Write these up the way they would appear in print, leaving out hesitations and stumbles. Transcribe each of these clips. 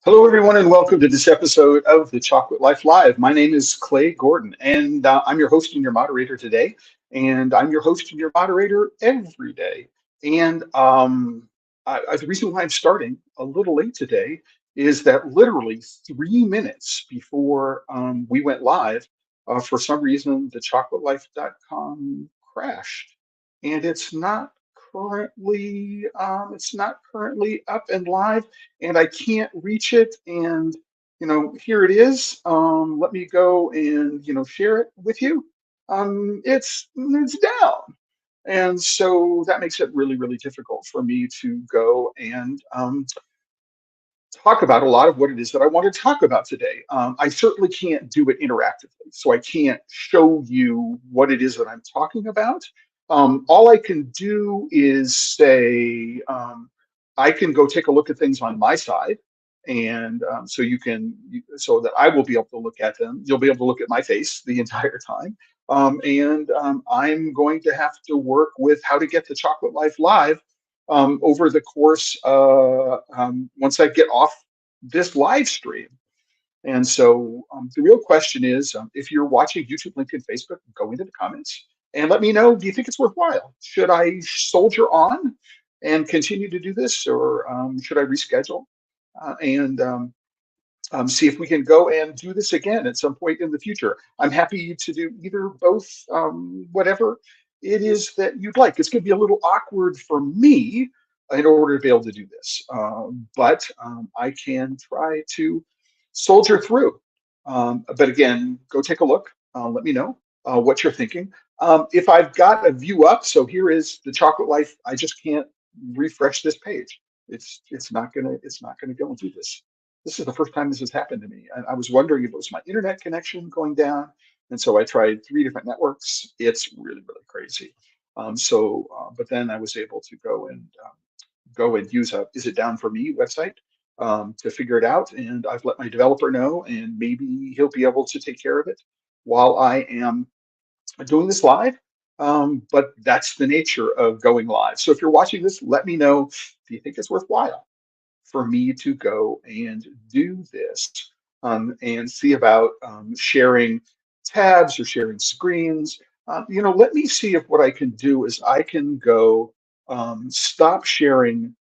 Hello, everyone, and welcome to this episode of The Chocolate Life Live. My name is Clay Gordon, and I'm your host and your moderator today. And I'm your host and your moderator every day. And the reason why I'm starting a little late today is that literally 3 minutes before we went live, for some reason, TheChocolateLife.com crashed, and it's not currently up and live, and I can't reach it. And here it is. Let me go and share it with you. It's down, and so that makes it really really difficult for me to go and talk about a lot of what it is that I want to talk about today. I certainly can't do it interactively, so I can't show you what it is that I'm talking about. All I can do is say I can go take a look at things on my side, and so that I will be able to look at them. You'll be able to look at my face the entire time. I'm going to have to work with how to get the Chocolate Life Live over the course once I get off this live stream. And so the real question is, if you're watching YouTube, LinkedIn, Facebook, go into the comments and let me know, do you think it's worthwhile? Should I soldier on and continue to do this, or should I reschedule and see if we can go and do this again at some point in the future? I'm happy to do either, both, whatever it is that you'd like. It's going to be a little awkward for me in order to be able to do this, but I can try to soldier through. But again, go take a look. Let me know what you're thinking. If I've got a view up, so here is the Chocolate Life. I just can't refresh this page. It's not gonna go and do this. This is the first time this has happened to me. And I was wondering if it was my internet connection going down. And so I tried 3 different networks. It's really, really crazy. But then I was able to go and use a Is It Down For Me website to figure it out. And I've let my developer know, and maybe he'll be able to take care of it while I am doing this live. But that's the nature of going live. So if you're watching this, let me know, do you think it's worthwhile for me to go and do this, and see about sharing tabs or sharing screens. Let me see if what I can do is I can go stop sharing.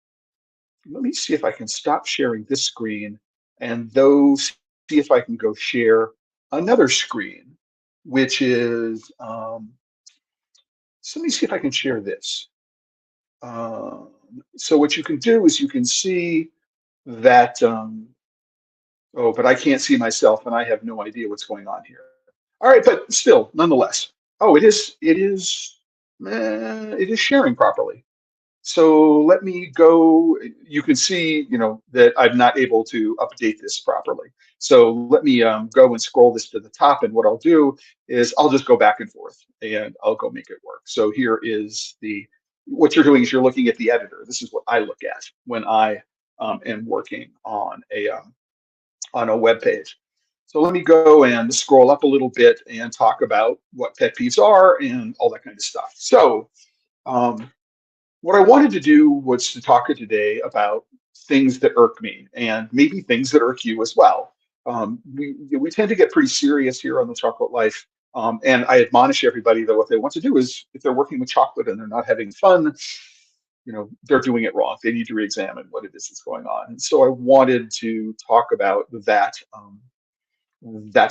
Let me see if I can stop sharing this screen and see if I can go share another screen, which is, so let me see if I can share this. So what you can do is you can see that, oh, but I can't see myself and I have no idea what's going on here. All right, but still, nonetheless. Oh, it is sharing properly. So let me go. You can see, that I'm not able to update this properly. So let me go and scroll this to the top. And what I'll do is I'll just go back and forth and I'll go make it work. So here is what you're doing is you're looking at the editor. This is what I look at when I am working on a web page. So let me go and scroll up a little bit and talk about what pet peeves are and all that kind of stuff. So what I wanted to do was to talk today about things that irk me and maybe things that irk you as well. We tend to get pretty serious here on the Chocolate Life. And I admonish everybody that what they want to do is, if they're working with chocolate and they're not having fun, they're doing it wrong. They need to re-examine what it is that's going on. And so I wanted to talk about that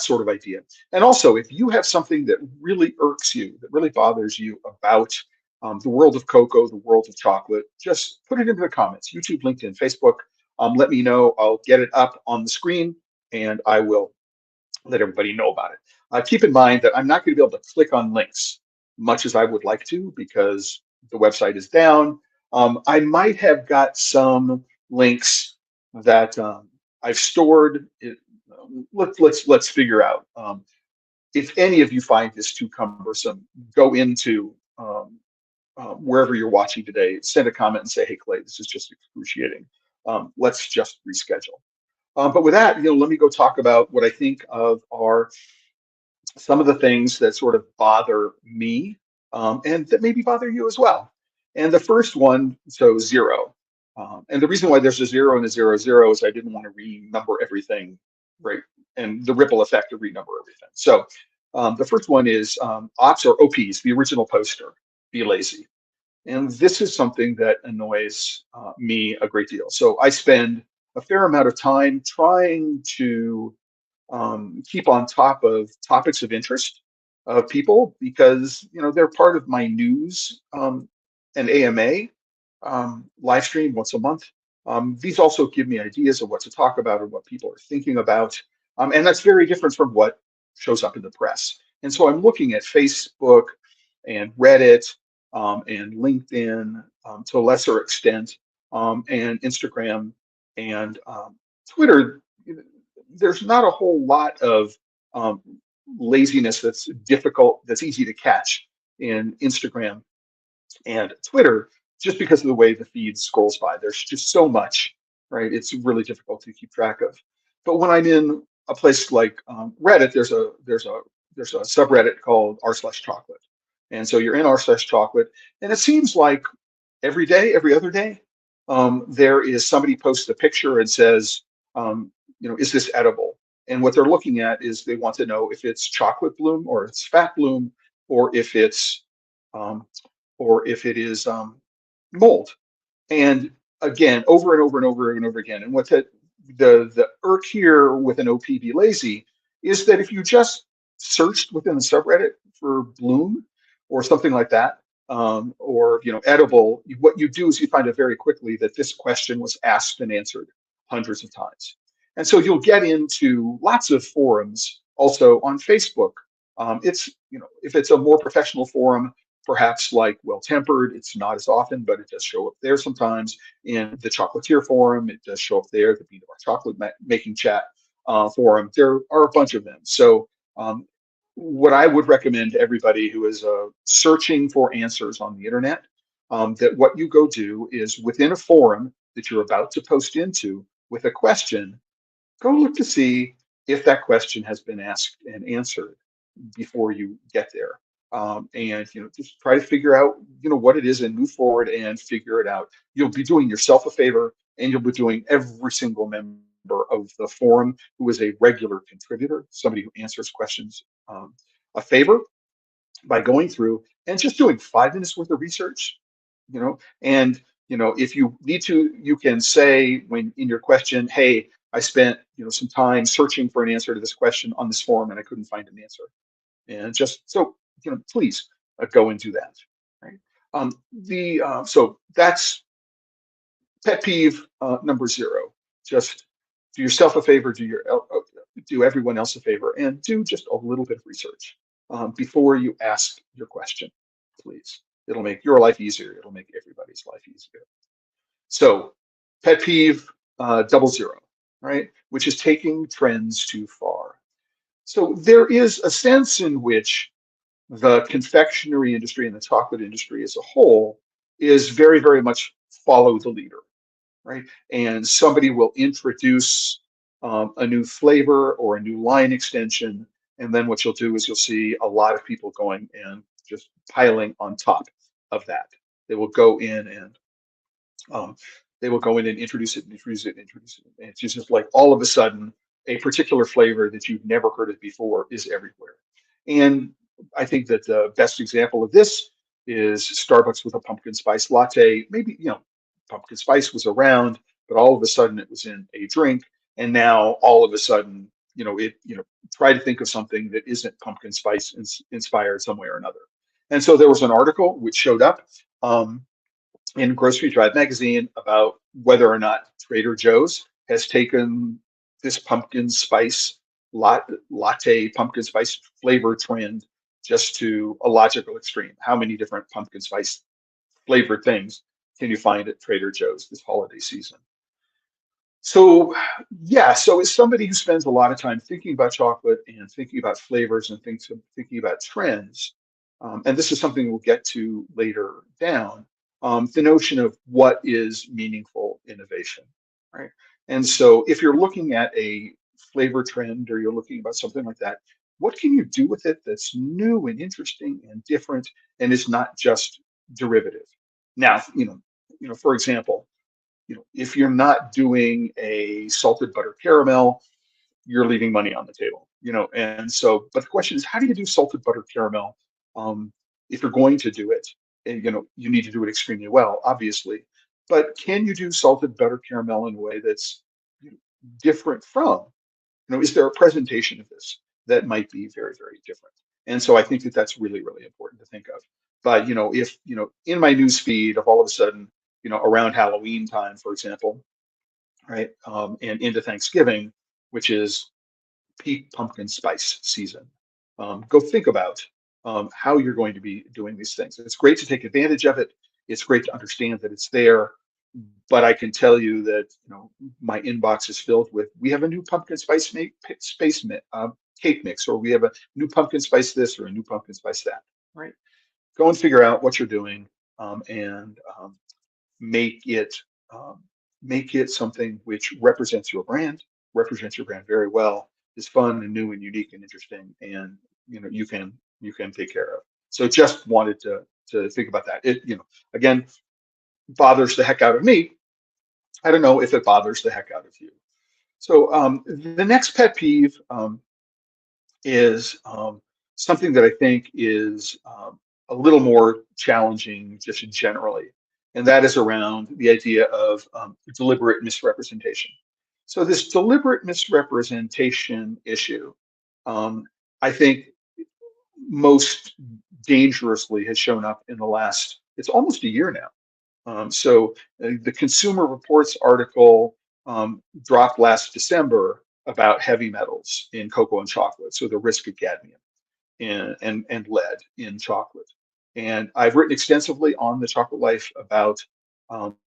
sort of idea. And also, if you have something that really irks you, that really bothers you about the world of cocoa, the world of chocolate, just put it into the comments, YouTube, LinkedIn, Facebook. Let me know. I'll get it up on the screen and I will let everybody know about it. Keep in mind that I'm not going to be able to click on links much as I would like to, because the website is down. I might have got some links that I've stored. Let's figure out. If any of you find this too cumbersome, go into wherever you're watching today, send a comment and say, hey, Clay, this is just excruciating. Let's just reschedule. But with that, let me go talk about what I think of are some of the things that sort of bother me, and that maybe bother you as well. And the first one, so 0. And the reason why there's a 0 and a 00 is I didn't want to renumber everything, right? And the ripple effect of renumber everything. So the first one is ops or OPs, the original poster, be lazy. And this is something that annoys me a great deal. So I spend a fair amount of time trying to keep on top of topics of interest of people because they're part of my news and AMA live stream once a month. These also give me ideas of what to talk about or what people are thinking about, and that's very different from what shows up in the press. And so I'm looking at Facebook and Reddit and LinkedIn to a lesser extent, and Instagram and Twitter. There's not a whole lot of um, laziness that's difficult, that's easy to catch in Instagram and Twitter, just because of the way the feed scrolls by. There's just so much, right? It's really difficult to keep track of. But when I'm in a place like Reddit, there's a subreddit called r/chocolate, and so you're in r/chocolate, and it seems like every day, every other day, there is somebody posts a picture and says, is this edible? And what they're looking at is they want to know if it's chocolate bloom or it's fat bloom or if it's um, if it is mold. And again, over and over and over and over again. And what the irk here with an OPB lazy is that if you just searched within the subreddit for bloom or something like that, or edible, what you do is you find out very quickly that this question was asked and answered hundreds of times. And so you'll get into lots of forums also on Facebook. It's if it's a more professional forum, perhaps like Well Tempered, it's not as often, but it does show up there sometimes. In the Chocolatier forum, it does show up there. The Beat of Our Chocolate Making Chat forum, there are a bunch of them. So what I would recommend to everybody who is searching for answers on the internet, that what you go do is within a forum that you're about to post into with a question, go look to see if that question has been asked and answered before you get there. And just try to figure out what it is and move forward and figure it out. You'll be doing yourself a favor, and you'll be doing every single member of the forum who is a regular contributor, somebody who answers questions, a favor by going through and just doing 5 minutes worth of research. And if you need to, you can say when in your question, hey, I spent some time searching for an answer to this question on this forum and I couldn't find an answer. And just so please go and do that. Right. The So that's pet peeve number 0. Just do yourself a favor, do everyone else a favor, and do just a little bit of research before you ask your question, please. It'll make your life easier. It'll make everybody's life easier. So pet peeve 00, right? Which is taking trends too far. So there is a sense in which the confectionery industry and the chocolate industry as a whole is very, very much follow the leader, right? And somebody will introduce a new flavor or a new line extension, and then what you'll do is you'll see a lot of people going and just piling on top of that. They will go in and um, introduce it, introduce it, introduce it. And it's just like all of a sudden, a particular flavor that you've never heard of before is everywhere. And I think that the best example of this is Starbucks with a pumpkin spice latte. Maybe, pumpkin spice was around, but all of a sudden it was in a drink. And now all of a sudden, try to think of something that isn't pumpkin spice inspired some way or another. And so there was an article which showed up in Grocery Drive magazine about whether or not Trader Joe's has taken this pumpkin spice latte pumpkin spice flavor trend just to a logical extreme. How many different pumpkin spice flavored things can you find at Trader Joe's this holiday season? So yeah, so as somebody who spends a lot of time thinking about chocolate and thinking about flavors and thinking about trends, and this is something we'll get to later down, the notion of what is meaningful innovation, right? And so if you're looking at a flavor trend or you're looking about something like that, what can you do with it that's new and interesting and different and is not just derivative? Now, for example, if you're not doing a salted butter caramel, you're leaving money on the table, and so, but the question is, how do you do salted butter caramel? If you're going to do it, and you need to do it extremely well, obviously, but can you do salted butter caramel in a way that's different from, is there a presentation of this that might be very, very different? And so I think that that's really, really important to think of. But if in my news feed, if all of a sudden, around Halloween time, for example, right, and into Thanksgiving, which is peak pumpkin spice season. Go think about how you're going to be doing these things. It's great to take advantage of it. It's great to understand that it's there. But I can tell you that my inbox is filled with, we have a new pumpkin spice cake mix, or we have a new pumpkin spice this or a new pumpkin spice that. Right? Go and figure out what you're doing, and make it um, make it something which represents your brand very well, is fun and new and unique and interesting, and you can take care of. So just wanted to think about that. It again bothers the heck out of me. I don't know if it bothers the heck out of you. So the next pet peeve is something that I think is a little more challenging just generally, and that is around the idea of deliberate misrepresentation. So this deliberate misrepresentation issue, um, I think, most dangerously has shown up in the last, it's almost a year now. So the Consumer Reports article dropped last December about heavy metals in cocoa and chocolate, so the risk of cadmium and lead in chocolate. And I've written extensively on the Chocolate Life about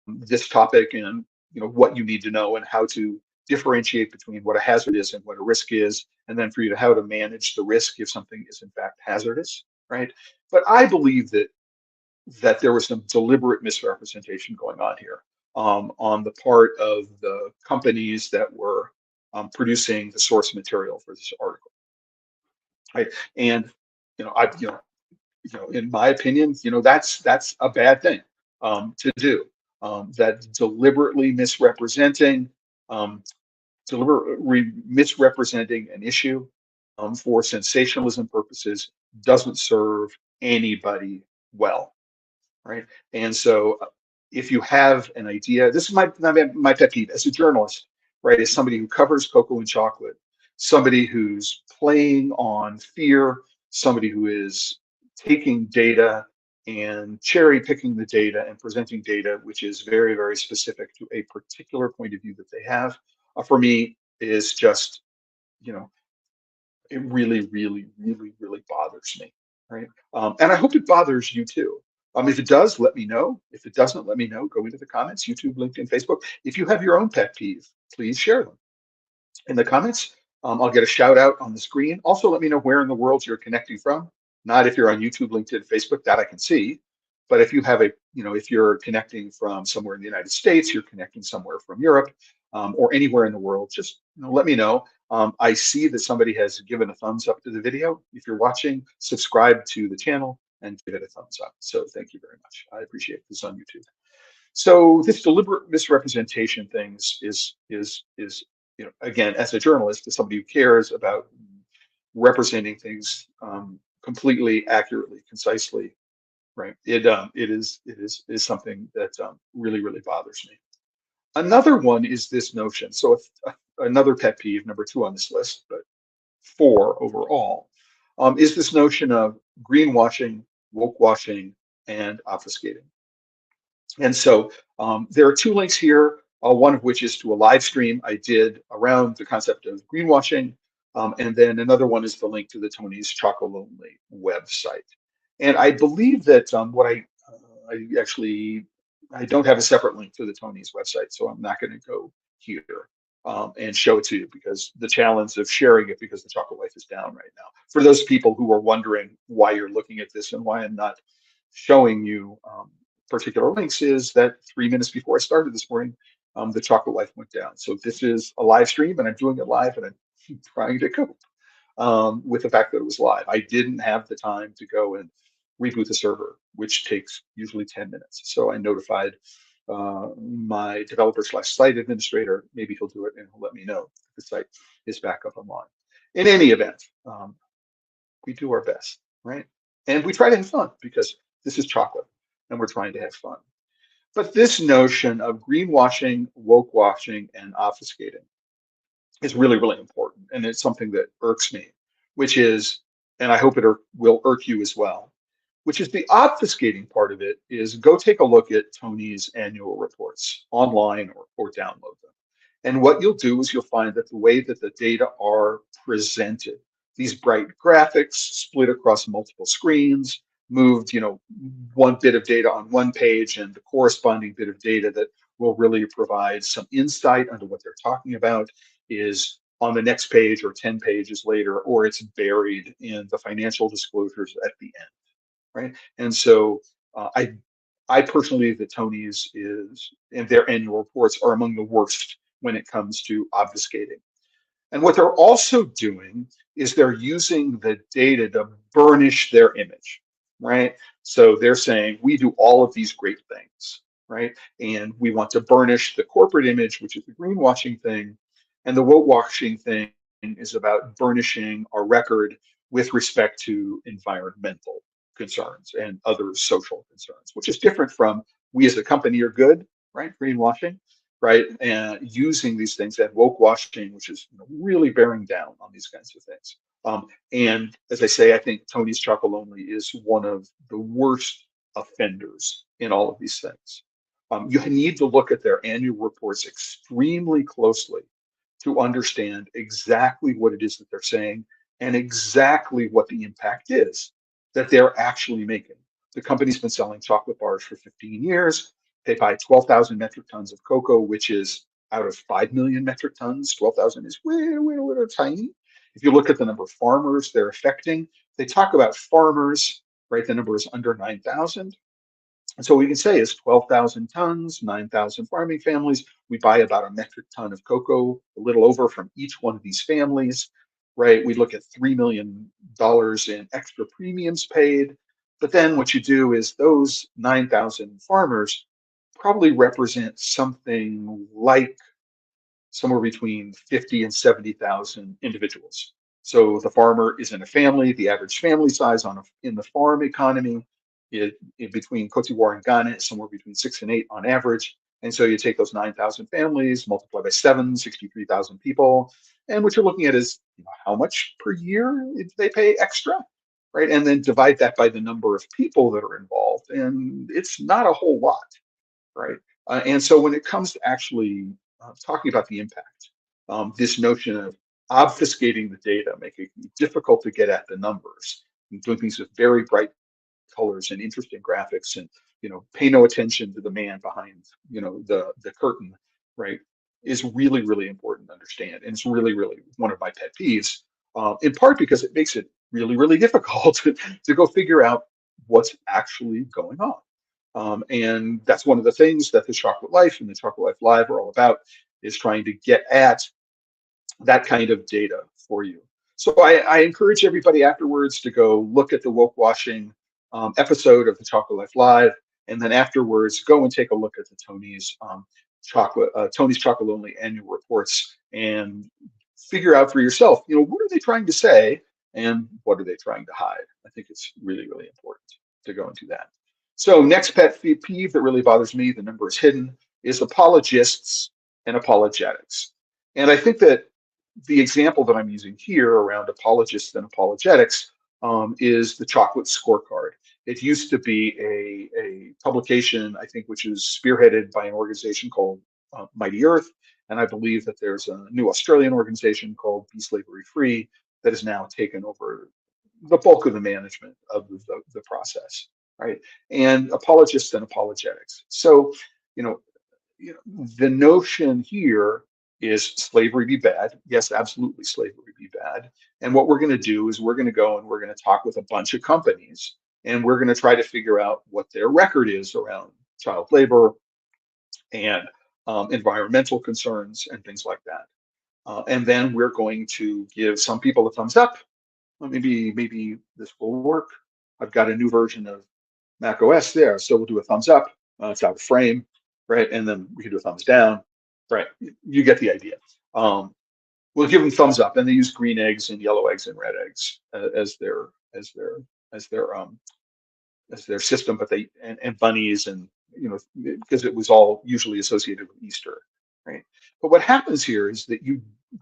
this topic, and what you need to know and how to differentiate between what a hazard is and what a risk is, and then for you to how to manage the risk if something is in fact hazardous, right? But I believe that there was some deliberate misrepresentation going on here, on the part of the companies that were producing the source material for this article, right? And I, in my opinion, that's a bad thing to do. That deliberately um, misrepresenting an issue for sensationalism purposes doesn't serve anybody well, right? And so, if you have an idea, this is my pet peeve as a journalist, right? As somebody who covers cocoa and chocolate, somebody who's playing on fear, somebody who is taking data and cherry picking the data and presenting data which is very, very specific to a particular point of view that they have. For me, is just, you know it really, really, really, really bothers me, right? And I hope it bothers you too. If it does, let me know. If it doesn't, let me know. Go into the comments, YouTube, LinkedIn, Facebook. If you have your own pet peeve, please share them in the comments. I'll get a shout out on the screen. Also, let me know where in the world you're connecting from. Not if you're on YouTube, LinkedIn, Facebook, that I can see. But if you have if you're connecting from somewhere in the United States, you're connecting somewhere from Europe, or anywhere in the world, just let me know. I see that somebody has given a thumbs up to the video. If you're watching, subscribe to the channel and give it a thumbs up. So thank you very much. I appreciate this on YouTube. So this deliberate misrepresentation things is again, as a journalist, as somebody who cares about representing things completely, accurately, concisely, right? It is something that really, really bothers me. Another one is this notion. So another pet peeve, number 2 on this list, but 4 overall, is this notion of greenwashing, woke washing, and obfuscating. And so there are 2 links here, one of which is to a live stream I did around the concept of greenwashing. And then another one is the link to the Tony's Chocolate website. And I believe that I don't have a separate link to the Tony's website, so I'm not going to go here and show it to you, because the challenge of sharing it, because the Chocolate Life is down right now. For those people who are wondering why you're looking at this and why I'm not showing you particular links, is that 3 minutes before I started this morning, the Chocolate Life went down. So this is a live stream, and I'm doing it live, and I'm trying to cope with the fact that it was live. I didn't have the time to go and reboot the server, which takes usually 10 minutes. So I notified my developer/site administrator, maybe he'll do it and he'll let me know if the site is back up online. In any event, we do our best, right? And we try to have fun because this is chocolate and we're trying to have fun. But this notion of greenwashing, woke washing, and obfuscating is really, really important. And it's something that irks me, which is, and I hope it will irk you as well, which is the obfuscating part of it is go take a look at Tony's annual reports online or download them. And what you'll do is you'll find that the way that the data are presented, these bright graphics split across multiple screens, moved, one bit of data on one page and the corresponding bit of data that will really provide some insight into what they're talking about is on the next page or 10 pages later, or it's buried in the financial disclosures at the end, right? And so I personally believe that Tony's is and their annual reports are among the worst when it comes to obfuscating. And what they're also doing is they're using the data to burnish their image, right? So they're saying we do all of these great things, right? And we want to burnish the corporate image, which is the greenwashing thing, and the woke washing thing is about burnishing our record with respect to environmental concerns and other social concerns, which is different from we as a company are good, right? Greenwashing, right? And using these things and woke washing, which is really bearing down on these kinds of things. And as I say, I think Tony's Chocolonely is one of the worst offenders in all of these things. You need to look at their annual reports extremely closely to understand exactly what it is that they're saying and exactly what the impact is that they're actually making. The company's been selling chocolate bars for 15 years. They buy 12,000 metric tons of cocoa, which is out of 5 million metric tons. 12,000 is way, way, way tiny. If you look at the number of farmers they're affecting, they talk about farmers, right? The number is under 9,000. And so what we can say is 12,000 tons, 9,000 farming families. We buy about a metric ton of cocoa, a little over from each one of these families, right? We look at $3 million in extra premiums paid. But then what you do is those 9,000 farmers probably represent something like somewhere between 50 and 70,000 individuals. So the farmer is in a family. The average family size in the farm economy in between Cote d'Ivoire and Ghana is somewhere between 6 and 8 on average. And so you take those 9,000 families, multiply by 63,000 people, and what you're looking at is how much per year they pay extra, right? And then divide that by the number of people that are involved, and it's not a whole lot, right? And so when it comes to actually talking about the impact, this notion of obfuscating the data, making it difficult to get at the numbers, and doing things with very bright colors and interesting graphics, and pay no attention to the man behind the curtain, right? Is really, really important to understand, and it's really, really one of my pet peeves. In part because it makes it really, really difficult to go figure out what's actually going on. And that's one of the things that the Chocolate Life and the Chocolate Life Live are all about, is trying to get at that kind of data for you. So I encourage everybody afterwards to go look at the woke washing episode of the Chocolate Life Live, and then afterwards go and take a look at the Tony's Chocolate Only annual reports and figure out for yourself, what are they trying to say and what are they trying to hide? I think it's really, really important to go and do that. So next pet peeve that really bothers me, the number is hidden, is apologists and apologetics. And I think that the example that I'm using here around apologists and apologetics is the chocolate scorecard. It used to be a publication, I think, which is spearheaded by an organization called Mighty Earth. And I believe that there's a new Australian organization called Be Slavery Free that has now taken over the bulk of the management of the process, right? And apologists and apologetics. So, you know, the notion here is slavery be bad. Yes, absolutely, slavery be bad. And what we're going to do is we're going to go and we're going to talk with a bunch of companies, and we're going to try to figure out what their record is around child labor and environmental concerns and things like that. And then we're going to give some people a thumbs up. Well, maybe this will work. I've got a new version of Mac OS there, so we'll do a thumbs up. It's out of frame. right? And then we can do a thumbs down, right? You get the idea. We'll give them thumbs up, and they use green eggs and yellow eggs and red eggs as their as their as their as their system, but and bunnies and because it was all usually associated with Easter, right? But what happens here is that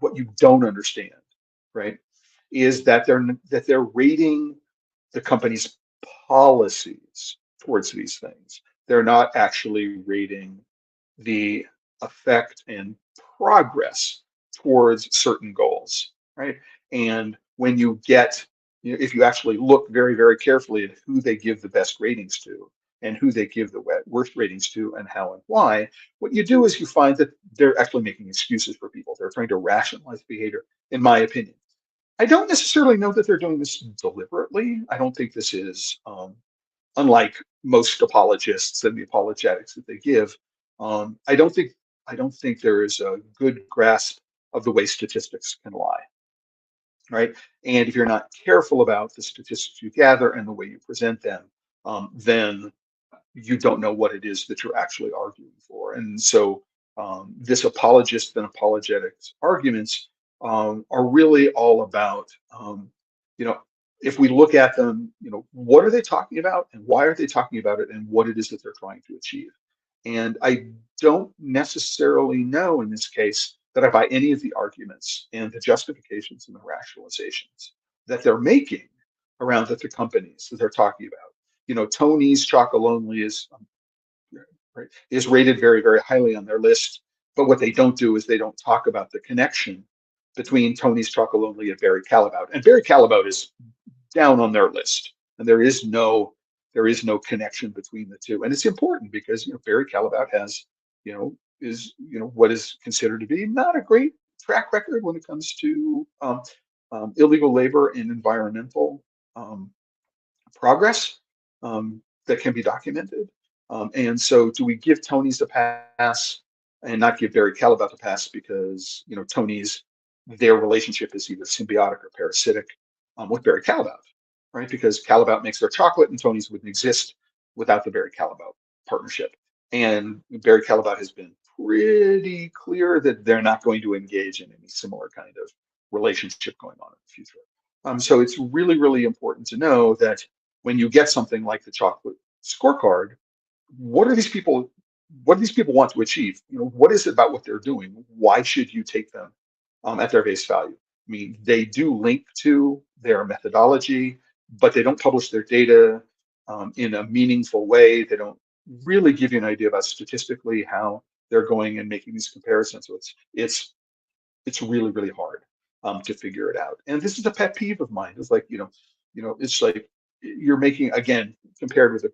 what you don't understand, right, is that they're rating the company's policies towards these things. They're not actually rating the effect and progress towards certain goals, right? And when you get, if you actually look very, very carefully at who they give the best ratings to and who they give the worst ratings to and how and why, what you do is you find that they're actually making excuses for people. They're trying to rationalize behavior, in my opinion. I don't necessarily know that they're doing this deliberately. I don't think this is, unlike most apologists and the apologetics that they give. I don't think there is a good grasp of the way statistics can lie, right? And if you're not careful about the statistics you gather and the way you present them, then you don't know what it is that you're actually arguing for. And so this apologist and apologetics arguments are really all about, you know, if we look at them, what are they talking about and why are they talking about it and what it is that they're trying to achieve. And I don't necessarily know in this case that I buy any of the arguments and the justifications and the rationalizations that they're making around the companies that they're talking about. Tony's Chocolonely is rated very, very highly on their list. But what they don't do is they don't talk about the connection between Tony's Chocolonely and Barry Callebaut. And Barry Callebaut is down on their list, and there is no connection between the two. And it's important because Barry Callebaut has is what is considered to be not a great track record when it comes to illegal labor and environmental um, progress that can be documented. And so, do we give Tony's a pass and not give Barry Callebaut a pass because Tony's their relationship is either symbiotic or parasitic with Barry Callebaut, right? Because Callebaut makes their chocolate, and Tony's wouldn't exist without the Barry Callebaut partnership. And Barry Callebaut has been pretty clear that they're not going to engage in any similar kind of relationship going on in the future. So it's really, really important to know that when you get something like the chocolate scorecard, what are these people what do these people want to achieve? What is it about what they're doing? Why should you take them at their base value? I mean, they do link to their methodology, but they don't publish their data in a meaningful way. They don't really give you an idea about statistically how they're going and making these comparisons. So it's really, really hard to figure it out. And this is a pet peeve of mine. It's like, it's like you're making, again, compared with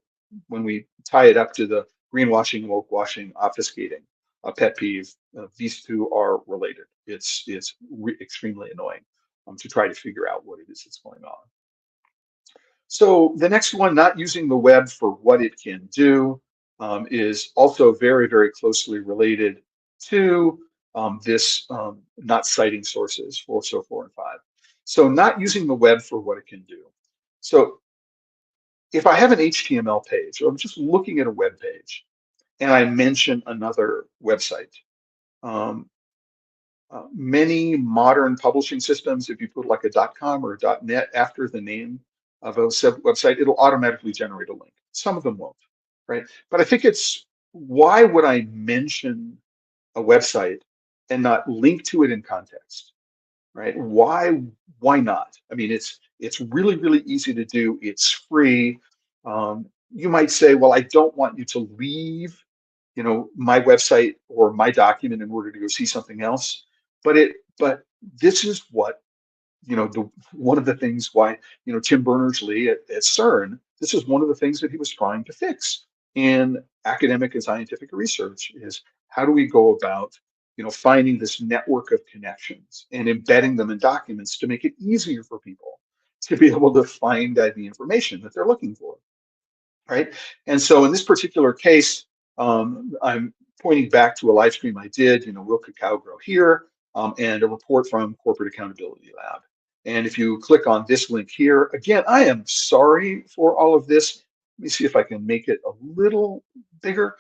when we tie it up to the greenwashing, woke washing, obfuscating, a pet peeve, these two are related. It's extremely annoying to try to figure out what it is that's going on. So the next one, not using the web for what it can do, is also very, very closely related to this not citing sources, 4 and 5. So not using the web for what it can do. So if I have an HTML page, or I'm just looking at a web page, and I mention another website, many modern publishing systems, if you put like a .com or a .net after the name of a website, it'll automatically generate a link. Some of them won't, right? But I think it's, why would I mention a website and not link to it in context, right? Why not? I mean, it's really, really easy to do. It's free. You might say, well, I don't want you to leave my website or my document in order to go see something else. But this is what one of the things why Tim Berners-Lee at CERN, this is one of the things that he was trying to fix in academic and scientific research, is how do we go about finding this network of connections and embedding them in documents to make it easier for people to be able to find the information that they're looking for, right? And so in this particular case, I'm pointing back to a live stream I did, will cacao grow here, and a report from Corporate Accountability Lab. And if you click on this link here, again, I am sorry for all of this. Let me see if I can make it a little bigger.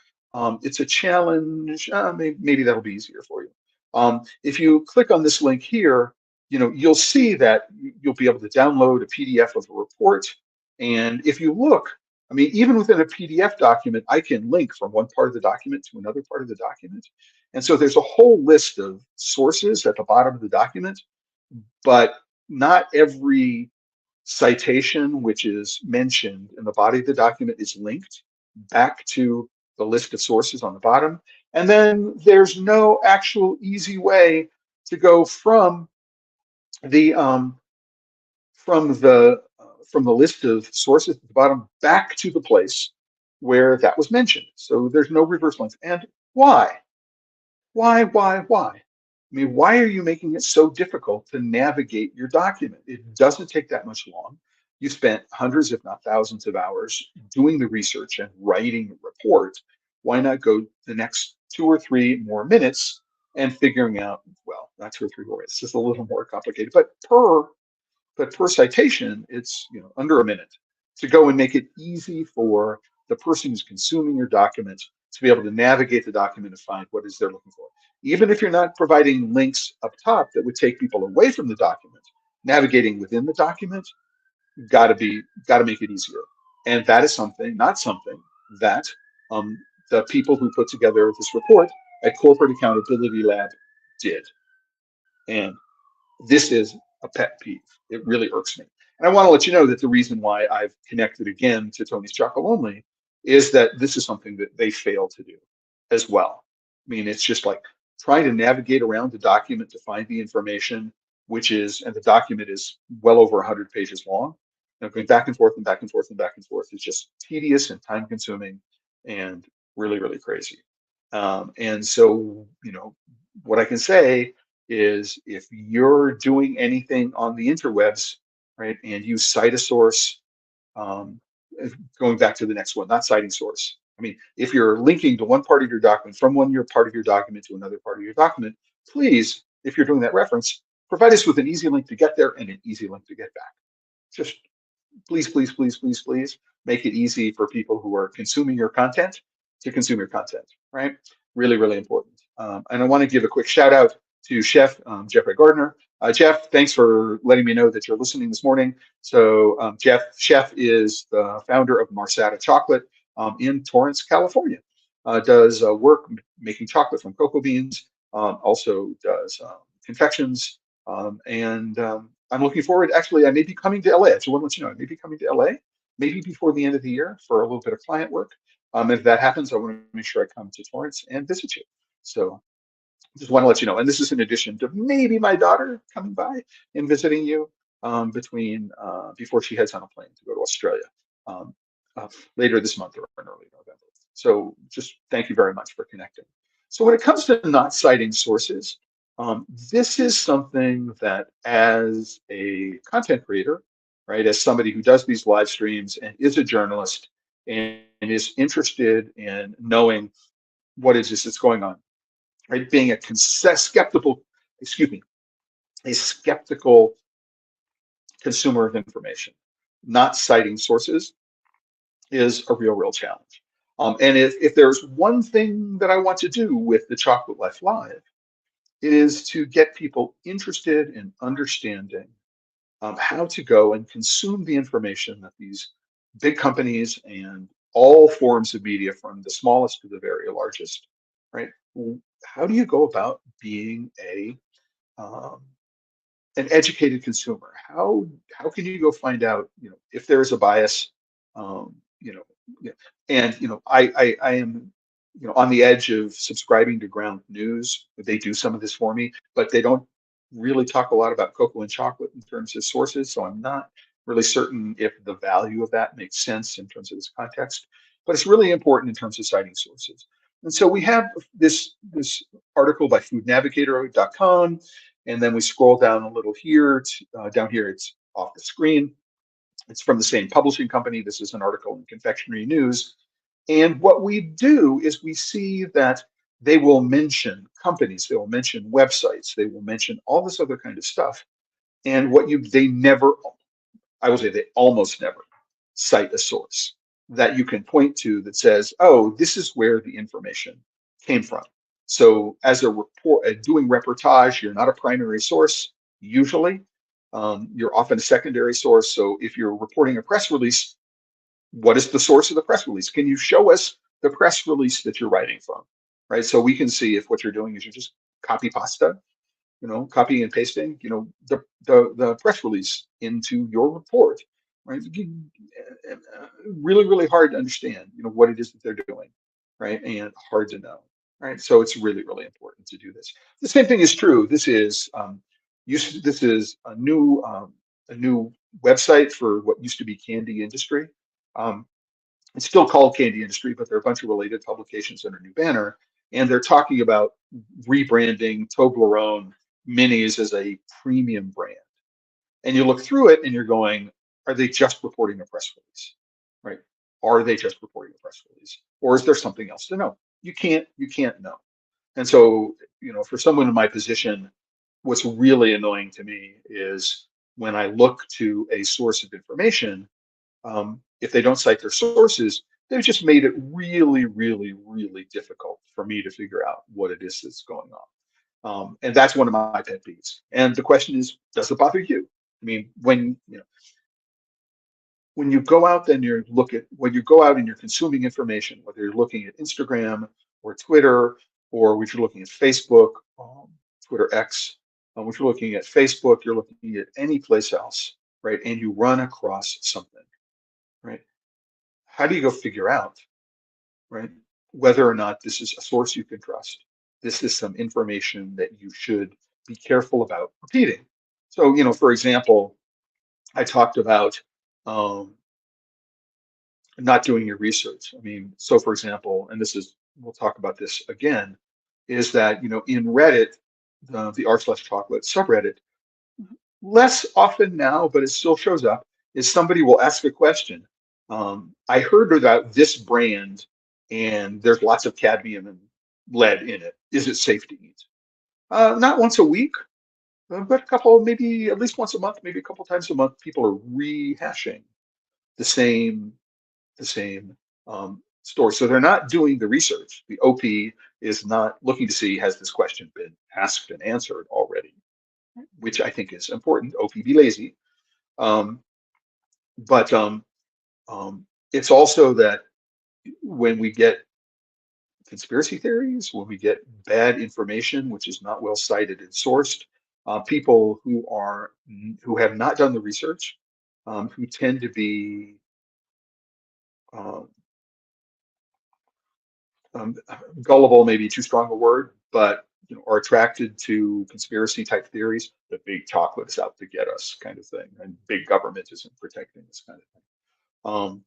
It's a challenge. Maybe that'll be easier for you. If you click on this link here, you'll see that you'll be able to download a PDF of a report. And if you look, I mean, even within a PDF document, I can link from one part of the document to another part of the document. And so there's a whole list of sources at the bottom of the document, but not every citation which is mentioned in the body of the document is linked back to the list of sources on the bottom. And then there's no actual easy way to go the um, from the from the list of sources at the bottom back to the place where that was mentioned. So there's no reverse links. And why? Why? I mean, why are you making it so difficult to navigate your document? It doesn't take that much long. You spent hundreds, if not thousands of hours doing the research and writing the report. Why not go the next 2 or 3 more minutes and figuring out, well, not 2 or 3 more, it's just a little more complicated, but per citation, it's under a minute to go and make it easy for the person who's consuming your document to be able to navigate the document and find what is they're looking for. Even if you're not providing links up top that would take people away from the document, navigating within the document, got to make it easier. And that is not something that the people who put together this report at Corporate Accountability Lab did. And this is a pet peeve. It really irks me. And I want to let you know that the reason why I've connected again to Tony's Chocolate Only is that this is something that they fail to do as well. I mean, it's just like trying to navigate around the document to find the information, and the document is well over 100 pages long. Going back and forth and back and forth and back and forth is just tedious and time consuming and really, really crazy. And so, what I can say is if you're doing anything on the interwebs, right, and you cite a source, um, going back to the next one, not citing source. I mean, if you're linking to one part of your document from part of your document to another part of your document, please, if you're doing that reference, provide us with an easy link to get there and an easy link to get back. Just please make it easy for people who are consuming your content to consume your content, right? Really, really important. And I want to give a quick shout out to Chef Jeffrey Gardner. Jeff, thanks for letting me know that you're listening this morning. So Chef is the founder of Marsata Chocolate in Torrance, California. Does work making chocolate from cocoa beans, also does confections, and I'm looking forward. Actually, I may be coming to LA. I just want to let you know, I may be coming to LA, maybe before the end of the year for a little bit of client work. If that happens, I want to make sure I come to Torrance and visit you. So just want to let you know. And this is in addition to maybe my daughter coming by and visiting you before she heads on a plane to go to Australia um, later this month or in early November. So just thank you very much for connecting. So when it comes to not citing sources, this is something that as a content creator, right, as somebody who does these live streams and is a journalist and is interested in knowing what is this that's going on, right, being a skeptical consumer of information, not citing sources is a real challenge. And if there's one thing that I want to do with the Chocolate Life Live, it is to get people interested in understanding how to go and consume the information that these big companies and all forms of media, from the smallest to the very largest, right? How do you go about being um, an educated consumer? How can you go find out, if there is a bias, um, you know, yeah. And I am, on the edge of subscribing to Ground News. They do some of this for me, but they don't really talk a lot about cocoa and chocolate in terms of sources. So I'm not really certain if the value of that makes sense in terms of this context. But it's really important in terms of citing sources. And so we have this article by foodnavigator.com, and then we scroll down a little here. Down here, it's off the screen. It's from the same publishing company. This is an article in Confectionery News. And what we do is we see that they will mention companies, they will mention websites, they will mention all this other kind of stuff. And they never, I will say they almost never cite a source. that you can point to that says, oh, this is where the information came from. So as a report, doing reportage, you're not a primary source usually. You're often a secondary source. So if you're reporting a press release, what is the source of the press release? Can you show us the press release that you're writing from? Right. So we can see if what you're doing is you just copy pasta, copying and pasting, the press release into your report, right? Really, really hard to understand, what it is that they're doing, right? And hard to know, right? So it's really, really important to do this. The same thing is true. This is a new website for what used to be Candy Industry. Um, it's still called Candy Industry, but there are a bunch of related publications under a new banner, and they're talking about rebranding Toblerone minis as a premium brand. And you look through it and you're going, are they just reporting a press release? Right? Are they just reporting a press release? Or is there something else to know? You can't know. And so, for someone in my position, what's really annoying to me is when I look to a source of information, if they don't cite their sources, they've just made it really, really, really difficult for me to figure out what it is that's going on. And that's one of my pet peeves. And the question is, does it bother you? I mean, when you go out and when you go out and you're consuming information, whether you're looking at Instagram or Twitter, or if you're looking at Facebook, Twitter X, if you're looking at Facebook, you're looking at any place else, right? And you run across something, right? How do you go figure out, right, whether or not this is a source you can trust? This is some information that you should be careful about repeating. So, for example, I talked about um, not doing your research. I mean, so for example, and we'll talk about this again, is that, in Reddit, the r/chocolate subreddit, less often now, but it still shows up, is somebody will ask a question. I heard about this brand and there's lots of cadmium and lead in it. Is it safe to eat? Not once a week, but maybe at least once a month, maybe a couple times a month, people are rehashing the same story. So they're not doing the research. The OP is not looking to see, has this question been asked and answered already, which I think is important. OP be lazy. Um, but it's also that when we get conspiracy theories, when we get bad information, which is not well cited and sourced, people who have not done the research, who tend to be um, um, gullible, maybe too strong a word, but are attracted to conspiracy type theories. The big chocolate is out to get us, kind of thing, and big government isn't protecting this, kind of thing. Um,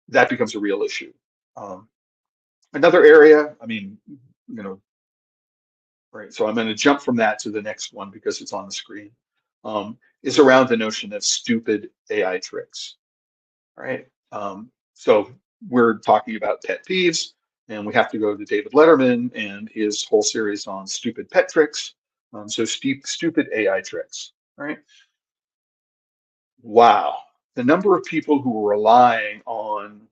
that becomes a real issue. Um, Another area, I mean, right. So I'm going to jump from that to the next one because it's on the screen. Is around the notion of stupid AI tricks. Right. So we're talking about pet peeves, and we have to go to David Letterman and his whole series on stupid pet tricks. So stupid AI tricks. Right. Wow. The number of people who are relying on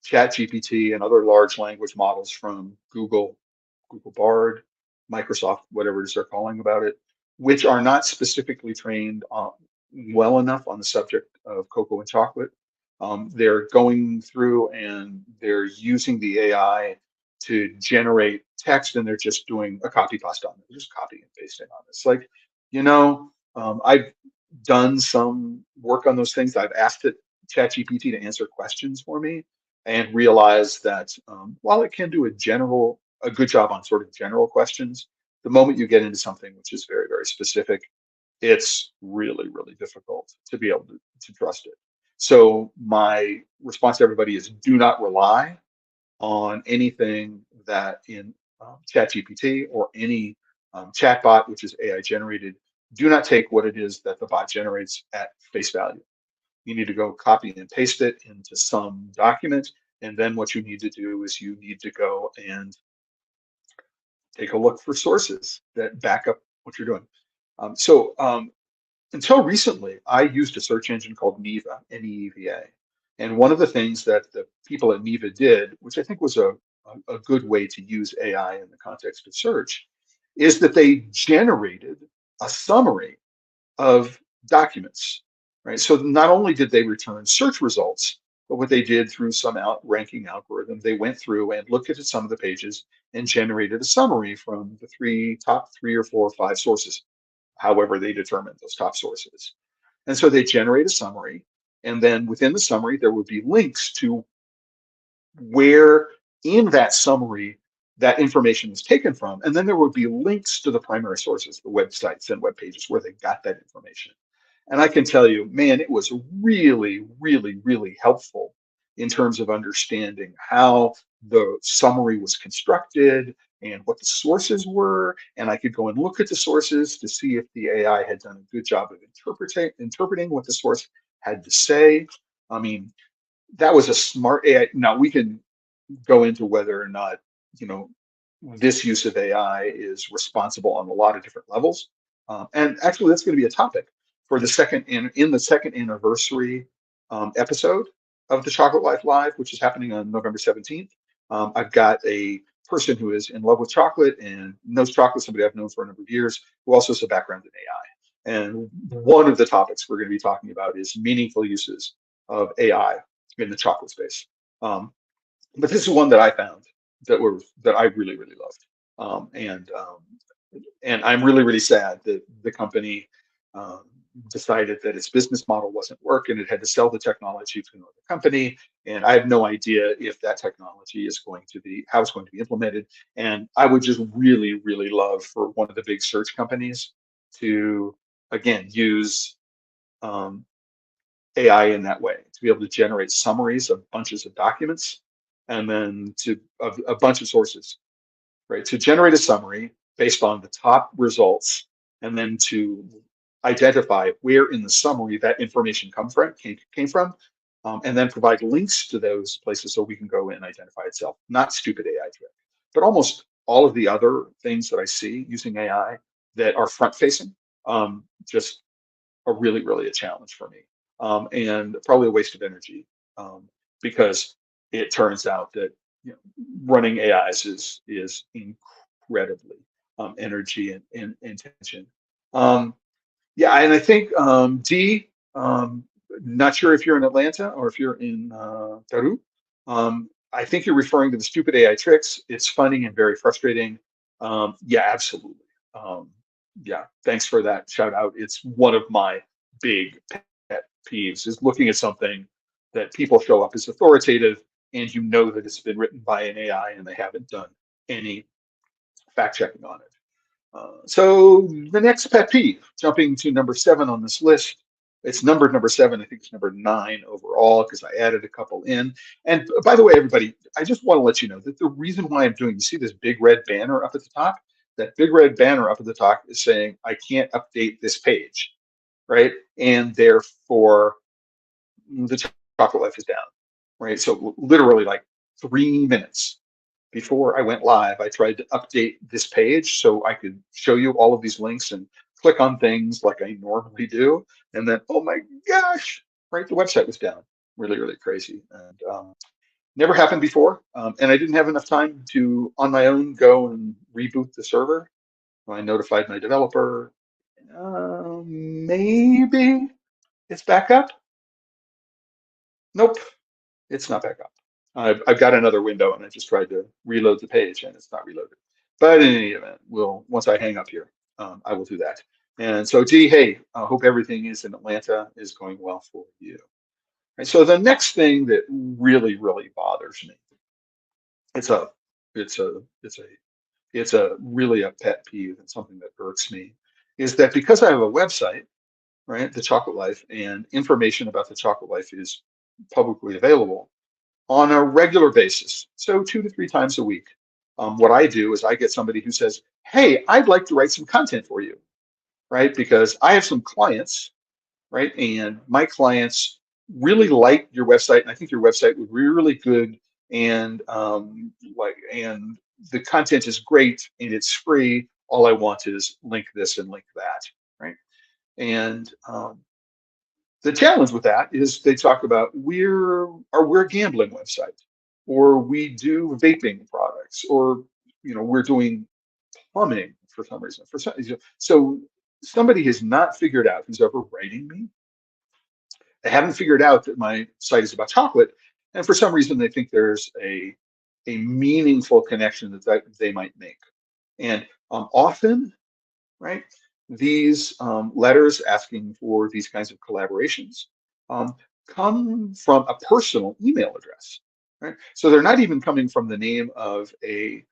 ChatGPT and other large language models from Google, Google Bard, Microsoft, whatever it is they're calling about it, which are not specifically trained well enough on the subject of cocoa and chocolate. They're going through and they're using the AI to generate text, and they're just doing a copy paste on it. They're just copying and pasting on it. It's like, I've done some work on those things. I've asked it ChatGPT to answer questions for me, and realize that while it can do a good job on sort of general questions, the moment you get into something which is very, very specific, it's really, really difficult to be able to trust it. So my response to everybody is, do not rely on anything that in ChatGPT or any chatbot, which is AI generated. Do not take what it is that the bot generates at face value. You need to go copy and paste it into some document. And then what you need to do is you need to go and take a look for sources that back up what you're doing. So until recently, I used a search engine called Neva, Neva. And one of the things that the people at Neva did, which I think was a good way to use AI in the context of search, is that they generated a summary of documents, right? So not only did they return search results, but what they did through some outranking algorithm, they went through and looked at some of the pages and generated a summary from the top three or four or five sources, however they determined those top sources. And so they generate a summary, and then within the summary, there would be links to where in that summary that information is taken from. And then there would be links to the primary sources, the websites and web pages where they got that information. And I can tell you, man, it was really, really, really helpful in terms of understanding how the summary was constructed and what the sources were. And I could go and look at the sources to see if the AI had done a good job of interpreting what the source had to say. I mean, that was a smart AI. Now we can go into whether or not, you know, this use of AI is responsible on a lot of different levels. And actually, that's going to be a topic for the in the second anniversary episode of the Chocolate Life Live, which is happening on November 17th. I've got a person who is in love with chocolate and knows chocolate, somebody I've known for a number of years, who also has a background in AI. And one of the topics we're going to be talking about is meaningful uses of AI in the chocolate space. But this is one that I found that I really, really loved. And I'm really, really sad that the company um, decided that its business model wasn't working. It had to sell the technology to another company, and I have no idea if that technology is going to be how it's going to be implemented. And I would just really, really love for one of the big search companies to again use um, AI in that way, to be able to generate summaries of bunches of documents and then to a bunch of sources, right? To generate a summary based on the top results and then to identify where in the summary that information came from, and then provide links to those places so we can go and identify itself. Not stupid AI trick, but almost all of the other things that I see using AI that are front facing, just are really, really a challenge for me, and probably a waste of energy, because it turns out that, you know, running AIs is incredibly energy and intention. Um, yeah, and I think D, not sure if you're in Atlanta or if you're in Peru. I think you're referring to the stupid AI tricks. It's funny and very frustrating. Yeah, absolutely. Um, yeah, thanks for that shout out. It's one of my big pet peeves is looking at something that people show up as authoritative and you know that it's been written by an AI and they haven't done any fact checking on it. So the next pet peeve, jumping to number 7 on this list, it's numbered number 7. I think it's number 9 overall because I added a couple in. And by the way, everybody, I just want to let you know that the reason why I'm doing, you see this big red banner up at the top? That big red banner up at the top is saying, I can't update this page, right? And therefore, the chocolate life is down, right? So literally like 3 minutes before I went live, I tried to update this page so I could show you all of these links and click on things like I normally do. And then, oh my gosh, right, the website was down. Really, really crazy. And never happened before. And I didn't have enough time to, on my own, go and reboot the server. I notified my developer. Maybe it's back up. Nope, it's not back up. I've got another window and I just tried to reload the page and it's not reloaded. But in any event, once I hang up here, I will do that. And so, G, hey, I hope everything is in Atlanta is going well for you. And so the next thing that really, really bothers me, it's a, it's a, it's a, it's a really a pet peeve and something that irks me, is that because I have a website, right, The Chocolate Life, and information about The Chocolate Life is publicly available on a regular basis, so 2 to 3 times a week. What I do is I get somebody who says, hey, I'd like to write some content for you, right? Because I have some clients, right? And my clients really like your website, and I think your website would be really good. And and the content is great and it's free. All I want is link this and link that, right? And The challenge with that is they talk about we're a gambling website, or we do vaping products, or we're doing plumbing for some reason. So somebody has not figured out, who's ever writing me, they haven't figured out that my site is about chocolate, and for some reason they think there's a meaningful connection that they might make. And often, right, these letters asking for these kinds of collaborations um, come from a personal email address, right? So they're not even coming from the name of an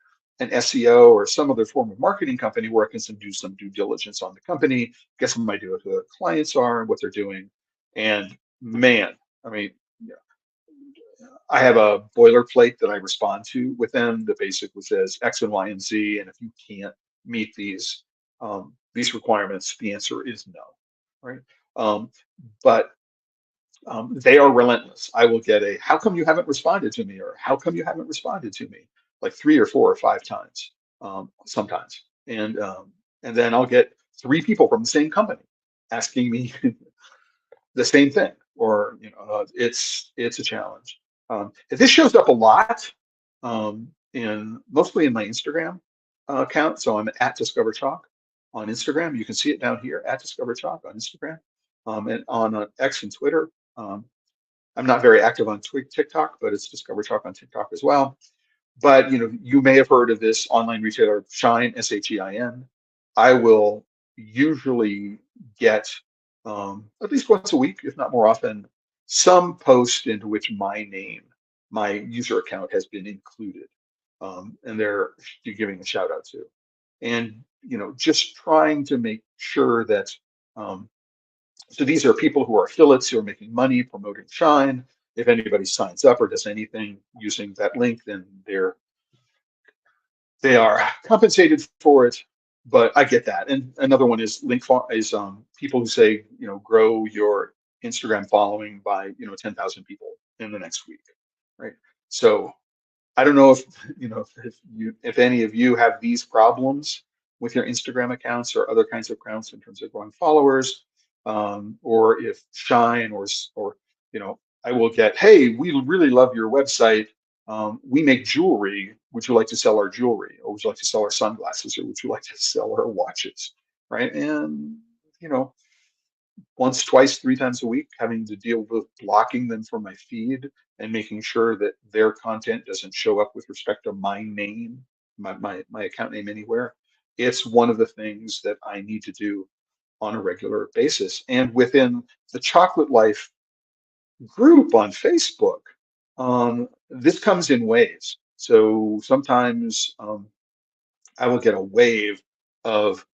SEO or some other form of marketing company where I can do some due diligence on the company, get some idea who the clients are and what they're doing. And man, I mean, yeah, I have a boilerplate that I respond to with them that basically says X and Y and Z, and if you can't meet these requirements, the answer is no, right? Um, but they are relentless. I will get a "How come you haven't responded to me?" or "How come you haven't responded to me?" like 3 or 4 or 5 times, sometimes, and then I'll get 3 people from the same company asking me the same thing, or it's a challenge. This shows up a lot in mostly in my Instagram account. So I'm at Discover Chalk on Instagram. You can see it down here at Discover Chalk on Instagram, and on X and Twitter. I'm not very active on TikTok, but it's Discover Chalk on TikTok as well. But you may have heard of this online retailer Shine, Shein. I will usually get at least once a week, if not more often, some post into which my user account has been included, and they're giving a shout out to, and just trying to make sure that. Um, so these are people who are affiliates who are making money promoting Shine. If anybody signs up or does anything using that link, then they are compensated for it. But I get that. And another one is people who say, grow your Instagram following by 10,000 people in the next week, right? So I don't know if any of you have these problems with your Instagram accounts or other kinds of accounts in terms of growing followers, or if Shine or I will get, hey, we really love your website. We make jewelry. Would you like to sell our jewelry, or would you like to sell our sunglasses, or would you like to sell our watches, right? And you know, once, twice, 3 times a week, having to deal with blocking them from my feed and making sure that their content doesn't show up with respect to my name, my account name anywhere. It's one of the things that I need to do on a regular basis. And within the Chocolate Life group on Facebook, this comes in waves. So sometimes I will get a wave of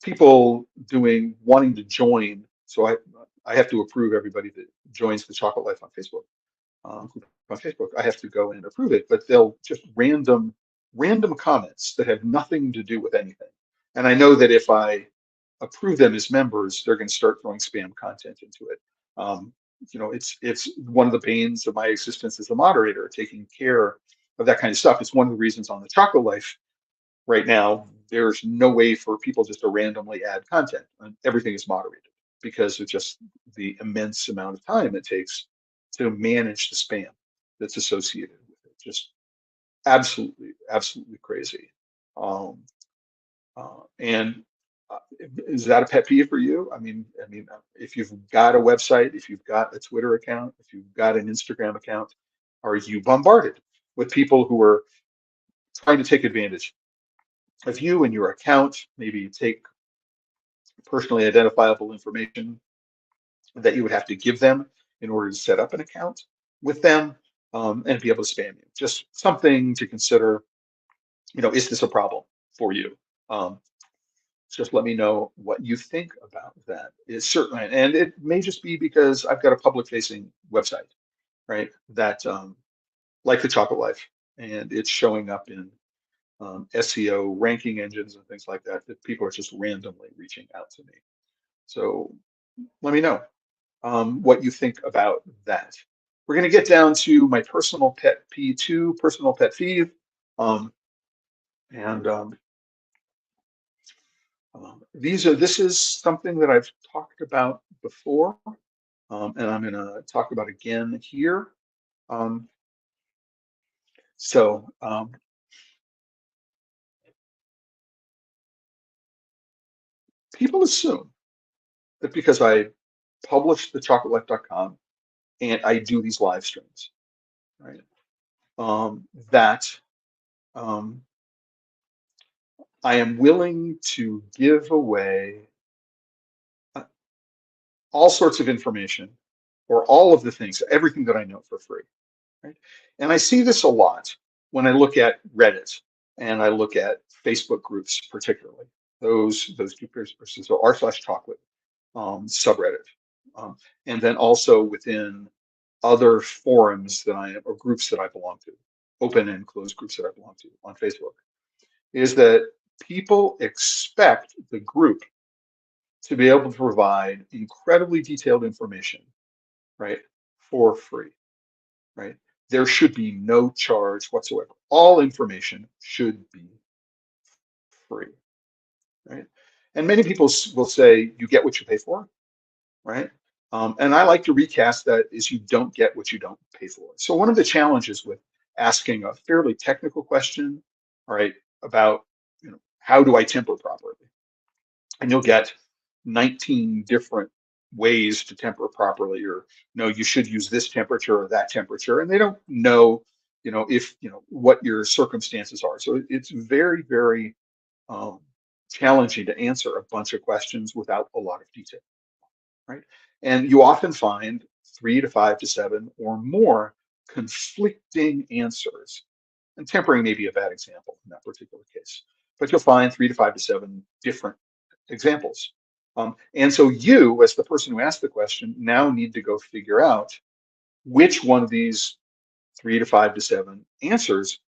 people wanting to join. So I have to approve everybody that joins the Chocolate Life on Facebook. On Facebook, I have to go and approve it, but they'll just random comments that have nothing to do with anything. And I know that if I approve them as members, they're going to start throwing spam content into it. It's one of the pains of my existence as a moderator, taking care of that kind of stuff. It's one of the reasons on the Chocolate Life right now, there's no way for people just to randomly add content. And everything is moderated because of just the immense amount of time it takes to manage the spam that's associated with it. Just absolutely crazy. Um, and is that a pet peeve for you? If you've got a website, if you've got a Twitter account, if you've got an Instagram account, are you bombarded with people who are trying to take advantage of you and your account, maybe take personally identifiable information that you would have to give them in order to set up an account with them, and be able to spam you? Just something to consider. Is this a problem for you? Um, just let me know what you think about that. It's certainly, and it may just be because I've got a public facing website, right? That like the Chocolate Life, and it's showing up in SEO ranking engines and things like that, that people are just randomly reaching out to me. So let me know what you think about that. We're going to get down to my personal pet P2, personal pet peeve. Um, and this is something that I've talked about before. and I'm going to talk about again here. Um, so people assume that because I publish TheChocolateLife.com and I do these live streams, right, that um, I am willing to give away uh, all sorts of information or all of the things, everything that I know for free, right? And I see this a lot when I look at Reddit and I look at Facebook groups, particularly those groups, so r/chocolate subreddit, um, and then also within other forums that I or groups that I belong to, open and closed groups that I belong to on Facebook, is that people expect the group to be able to provide incredibly detailed information, right, for free, right? There should be no charge whatsoever. All information should be free, right? And many people will say you get what you pay for, right? And I like to recast that is you don't get what you don't pay for. So one of the challenges with asking a fairly technical question, all right, about how do I temper properly, and you'll get 19 different ways to temper properly, or no, you should use this temperature or that temperature, and they don't know, if what your circumstances are. So it's very, very um, challenging to answer a bunch of questions without a lot of detail, right? And you often find 3 to 5 to 7 or more conflicting answers. And tempering may be a bad example in that particular case, but you'll find 3 to 5 to 7 different examples. And so you, as the person who asked the question, now need to go figure out which one of these 3 to 5 to 7 answers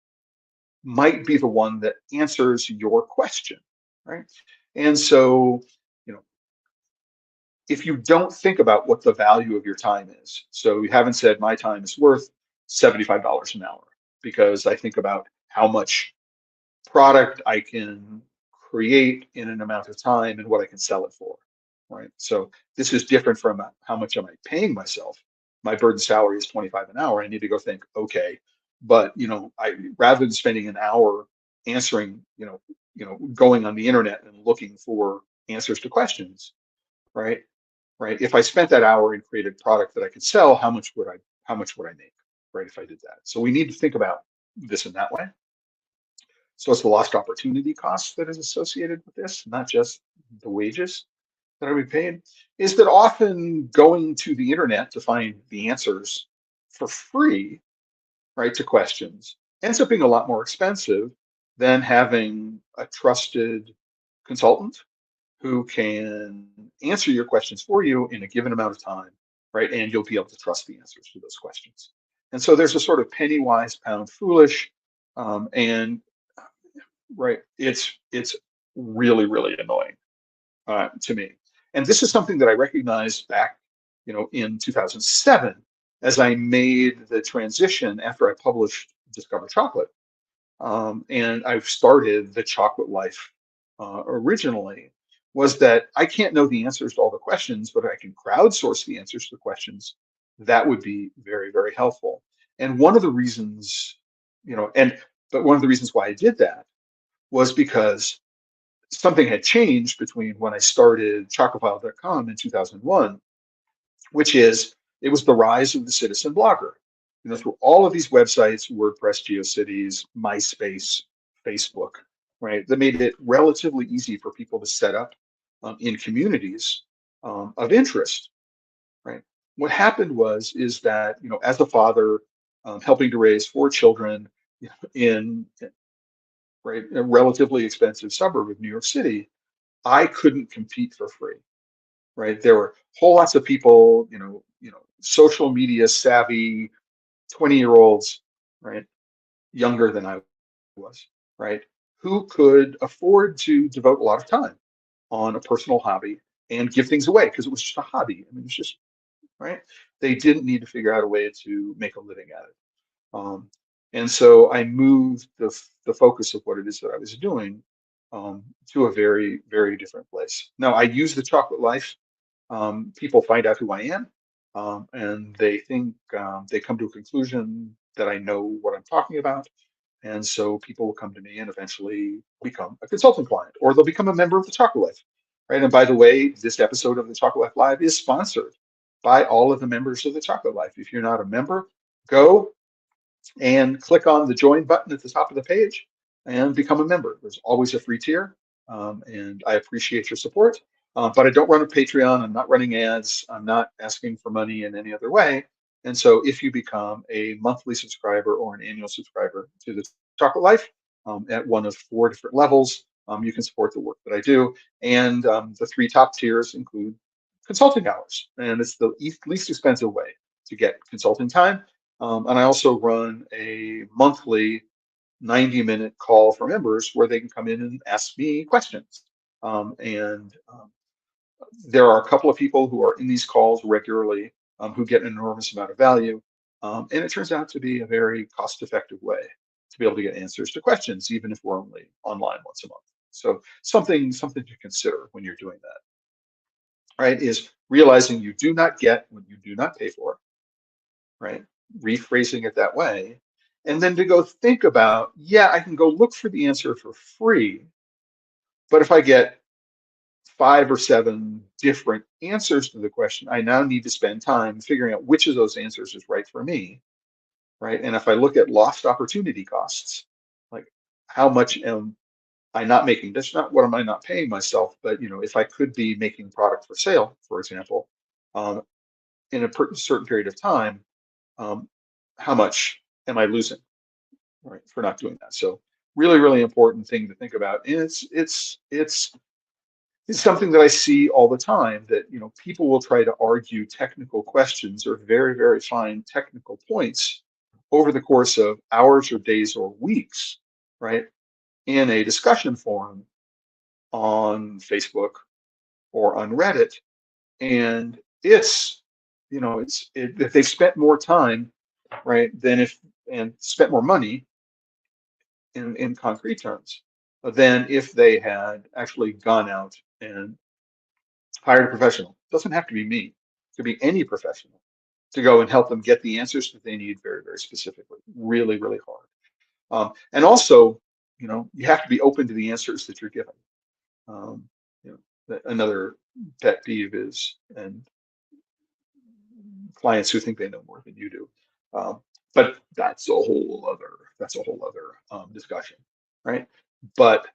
might be the one that answers your question, right? And so, you know, if you don't think about what the value of your time is, so you haven't said my time is worth $75 an hour because I think about how much product I can create in an amount of time and what I can sell it for, right? So this is different from how much am I paying myself. My burden salary is 25 an hour. I need to go think, okay, but I rather than spending an hour answering, going on the internet and looking for answers to questions, right? Right. If I spent that hour and created product that I could sell, how much would I make, right? If I did that. So we need to think about this in that way. So it's the lost opportunity cost that is associated with this, not just the wages that are being paid, is that often going to the internet to find the answers for free, right, to questions ends up being a lot more expensive than having a trusted consultant who can answer your questions for you in a given amount of time, right? And you'll be able to trust the answers to those questions. And so there's a sort of penny wise, pound foolish, and right, it's really, really annoying to me. And this is something that I recognized back, in 2007 as I made the transition after I published Discover Chocolate, and I've started the Chocolate Life originally. Was that I can't know the answers to all the questions, but I can crowdsource the answers to the questions. That would be very, very helpful. And one of the reasons, but one of the reasons why I did that was because something had changed between when I started Chocophile.com in 2001, which is it was the rise of the citizen blogger. Through all of these websites, WordPress, GeoCities, MySpace, Facebook, right, that made it relatively easy for people to set up in communities of interest, right? What happened is that as a father helping to raise 4 children in right a relatively expensive suburb of New York City, I couldn't compete for free, right? There were whole lots of people, social media savvy 20-year-olds, right, younger than I was, right, who could afford to devote a lot of time on a personal hobby and give things away because it was just a hobby. I mean, it's just right. They didn't need to figure out a way to make a living at it. Um, and so I moved the focus of what it is that I was doing to a very, very different place. Now I use the Chocolate Life. People find out who I am. and they think they come to a conclusion that I know what I'm talking about. And so people will come to me and eventually become a consulting client, or they'll become a member of the Chocolate Life, right? And by the way, this episode of the Chocolate Life Live is sponsored by all of the members of the Chocolate Life. If you're not a member, go and click on the join button at the top of the page and become a member. There's always a free tier, and I appreciate your support. But I don't run a Patreon. I'm not running ads. I'm not asking for money in any other way. And so if you become a monthly subscriber or an annual subscriber to the Chocolate Life at one of 4 different levels, you can support the work that I do. And the 3 top tiers include consulting hours, and it's the least expensive way to get consulting time. And I also run a monthly 90-minute call for members where they can come in and ask me questions. And there are a couple of people who are in these calls regularly who get an enormous amount of value. And it turns out to be a very cost-effective way to be able to get answers to questions, even if we're only online once a month. So something to consider when you're doing that, right, is realizing you do not get what you do not pay for, right? Rephrasing it that way. And then to go think about, yeah, I can go look for the answer for free, but if I get 5 or 7 different answers to the question, I now need to spend time figuring out which of those answers is right for me, right? And if I look at lost opportunity costs, like how much am I not making? That's not what am I not paying myself, but if I could be making product for sale, for example, um, in a certain period of time, um, how much am I losing, right, for not doing that? So really, really important thing to think about. And it's something that I see all the time, that people will try to argue technical questions or very, very fine technical points over the course of hours or days or weeks, right, in a discussion forum on Facebook or on Reddit. And if they've spent more time, right, than if and spent more money in concrete terms than if they had actually gone out and hired a professional. It doesn't have to be me. It could be any professional to go and help them get the answers that they need very, very specifically. Really, really hard. And also, you have to be open to the answers that you're given. Um, Another pet peeve is, and clients who think they know more than you do. But that's a whole other discussion, right? But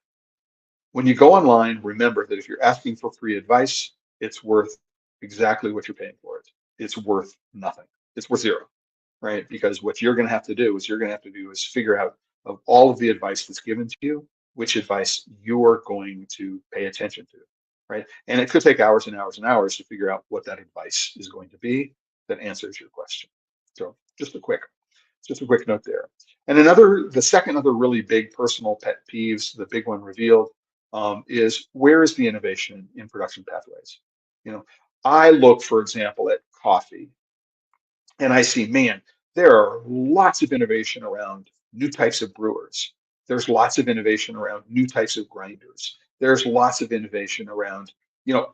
when you go online, remember that if you're asking for free advice, it's worth exactly what you're paying for it. It's worth nothing. It's worth zero, right? Because what you're going to have to do is figure out, of all of the advice that's given to you, which advice you're going to pay attention to, right? And it could take hours and hours and hours to figure out what that advice is going to be that answers your question. So just a quick note there. And the second other really big personal pet peeves, the big one revealed, is, where is the innovation in production pathways? I look, for example, at coffee, and I see, man, there are lots of innovation around new types of brewers. There's lots of innovation around new types of grinders. There's lots of innovation around,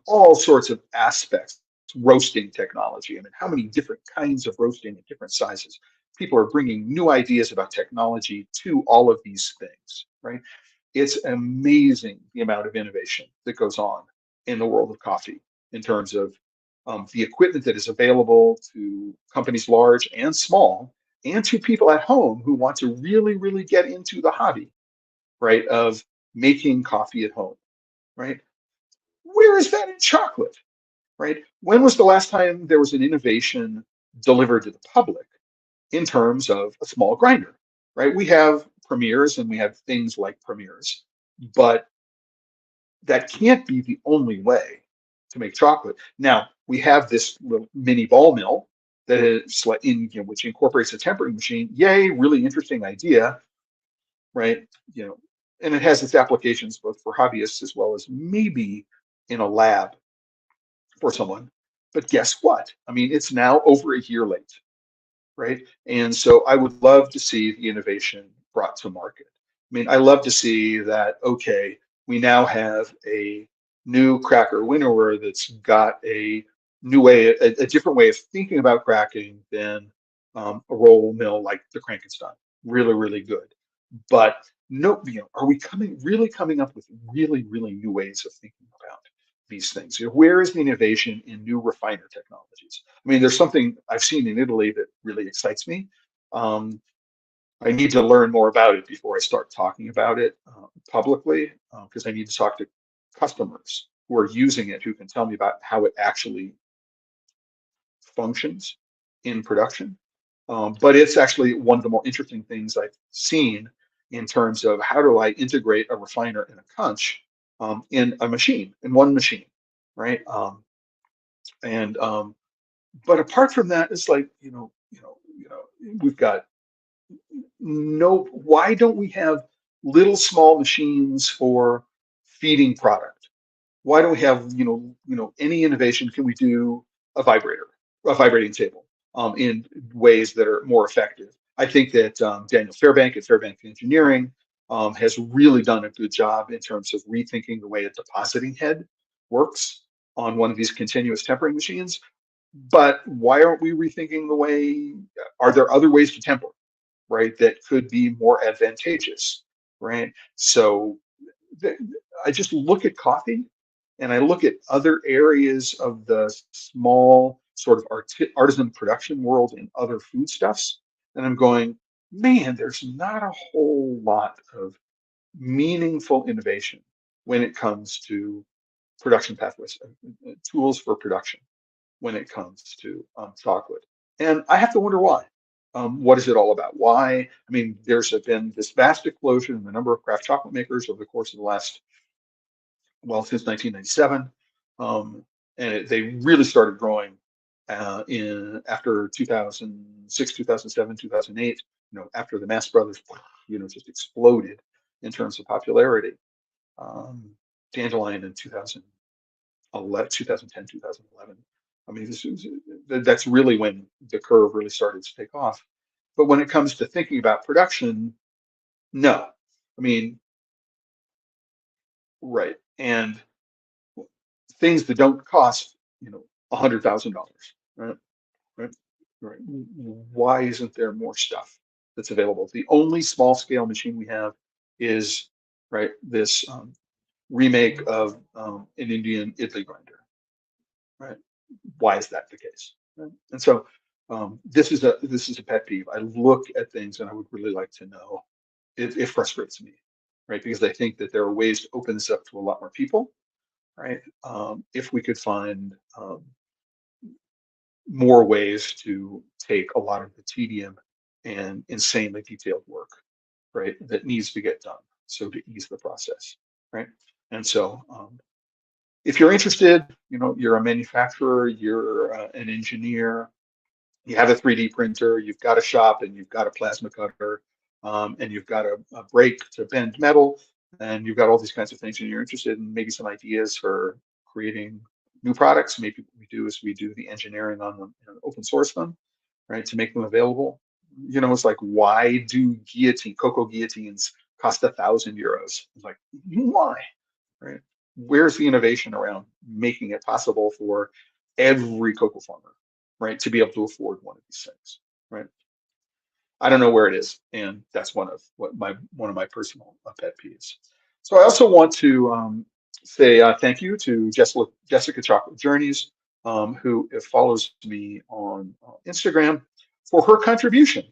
all sorts of aspects, roasting technology. I mean, how many different kinds of roasting at different sizes? People are bringing new ideas about technology to all of these things, right? It's amazing the amount of innovation that goes on in the world of coffee in terms of the equipment that is available to companies large and small, and to people at home who want to really, really get into the hobby, right, of making coffee at home, right? Where is that in chocolate, right? When was the last time there was an innovation delivered to the public in terms of a small grinder, right? We have premieres and we have things like premieres, but that can't be the only way to make chocolate. Now, we have this little mini ball mill that is which incorporates a tempering machine. Yay, really interesting idea, right? And it has its applications both for hobbyists as well as maybe in a lab for someone. But guess what? I mean, it's now over a year late, right? And so I would love to see the innovation brought to market. I mean, I love to see that, okay, we now have a new cracker winnower that's got a new way, a different way of thinking about cracking than a roll mill like the Frankenstein. Really, really good. But no, are we coming up with really, really new ways of thinking about these things? Where is the innovation in new refiner technologies? I mean, there's something I've seen in Italy that really excites me. Um, I need to learn more about it before I start talking about it publicly, because I need to talk to customers who are using it, who can tell me about how it actually functions in production. But it's actually one of the more interesting things I've seen in terms of how do I integrate a refiner and a conch in a machine, in one machine, right? And But apart from that, it's like we've got no. Why don't we have little small machines for feeding product? Why don't we have any innovation? Can we do a vibrator, a vibrating table, in ways that are more effective? I think that Daniel Fairbank at Fairbank Engineering has really done a good job in terms of rethinking the way a depositing head works on one of these continuous tempering machines. But why aren't we rethinking the way? Are there other ways to temper, right? That could be more advantageous, right? So th- I just look at coffee and I look at other areas of the small sort of artisan production world in other foodstuffs, and I'm going, man, there's not a whole lot of meaningful innovation when it comes to production pathways, tools for production when it comes to chocolate. And I have to wonder why. What is it all about? Why? I mean, there's been this vast explosion in the number of craft chocolate makers over the course of the last, well, since 1997. And they really started growing in after 2006, 2007, 2008, after the Mass Brothers, just exploded in terms of popularity. Um, Dandelion in 2011, 2010, 2011. I mean, that's really when the curve really started to take off. But when it comes to thinking about production, no. I mean, right. And things that don't cost, $100,000, right? Right. Right. Why isn't there more stuff that's available? The only small scale machine we have is right this remake of an Indian idli grinder, right? Why is that the case? Right? And so this is a pet peeve. I look at things and I would really like to know. It frustrates me, right? Because I think that there are ways to open this up to a lot more people, right? If we could find more ways to take a lot of the tedium and insanely detailed work, right, that needs to get done, so to ease the process, right? And so if you're interested, you're a manufacturer, you're an engineer, you have a 3D printer, you've got a shop, and you've got a plasma cutter, and you've got a brake to bend metal, and you've got all these kinds of things, and you're interested in maybe some ideas for creating new products. Maybe what we do is we do the engineering on them and open source them, right, to make them available. It's like, why do cocoa guillotines cost €1,000? It's like, why? Right? Where's the innovation around making it possible for every cocoa farmer, right, to be able to afford one of these things, right? I don't know where it is, and that's one of my personal pet peeves. So I also want to say thank you to Jessica Chocolate Journeys, who follows me on Instagram, for her contribution,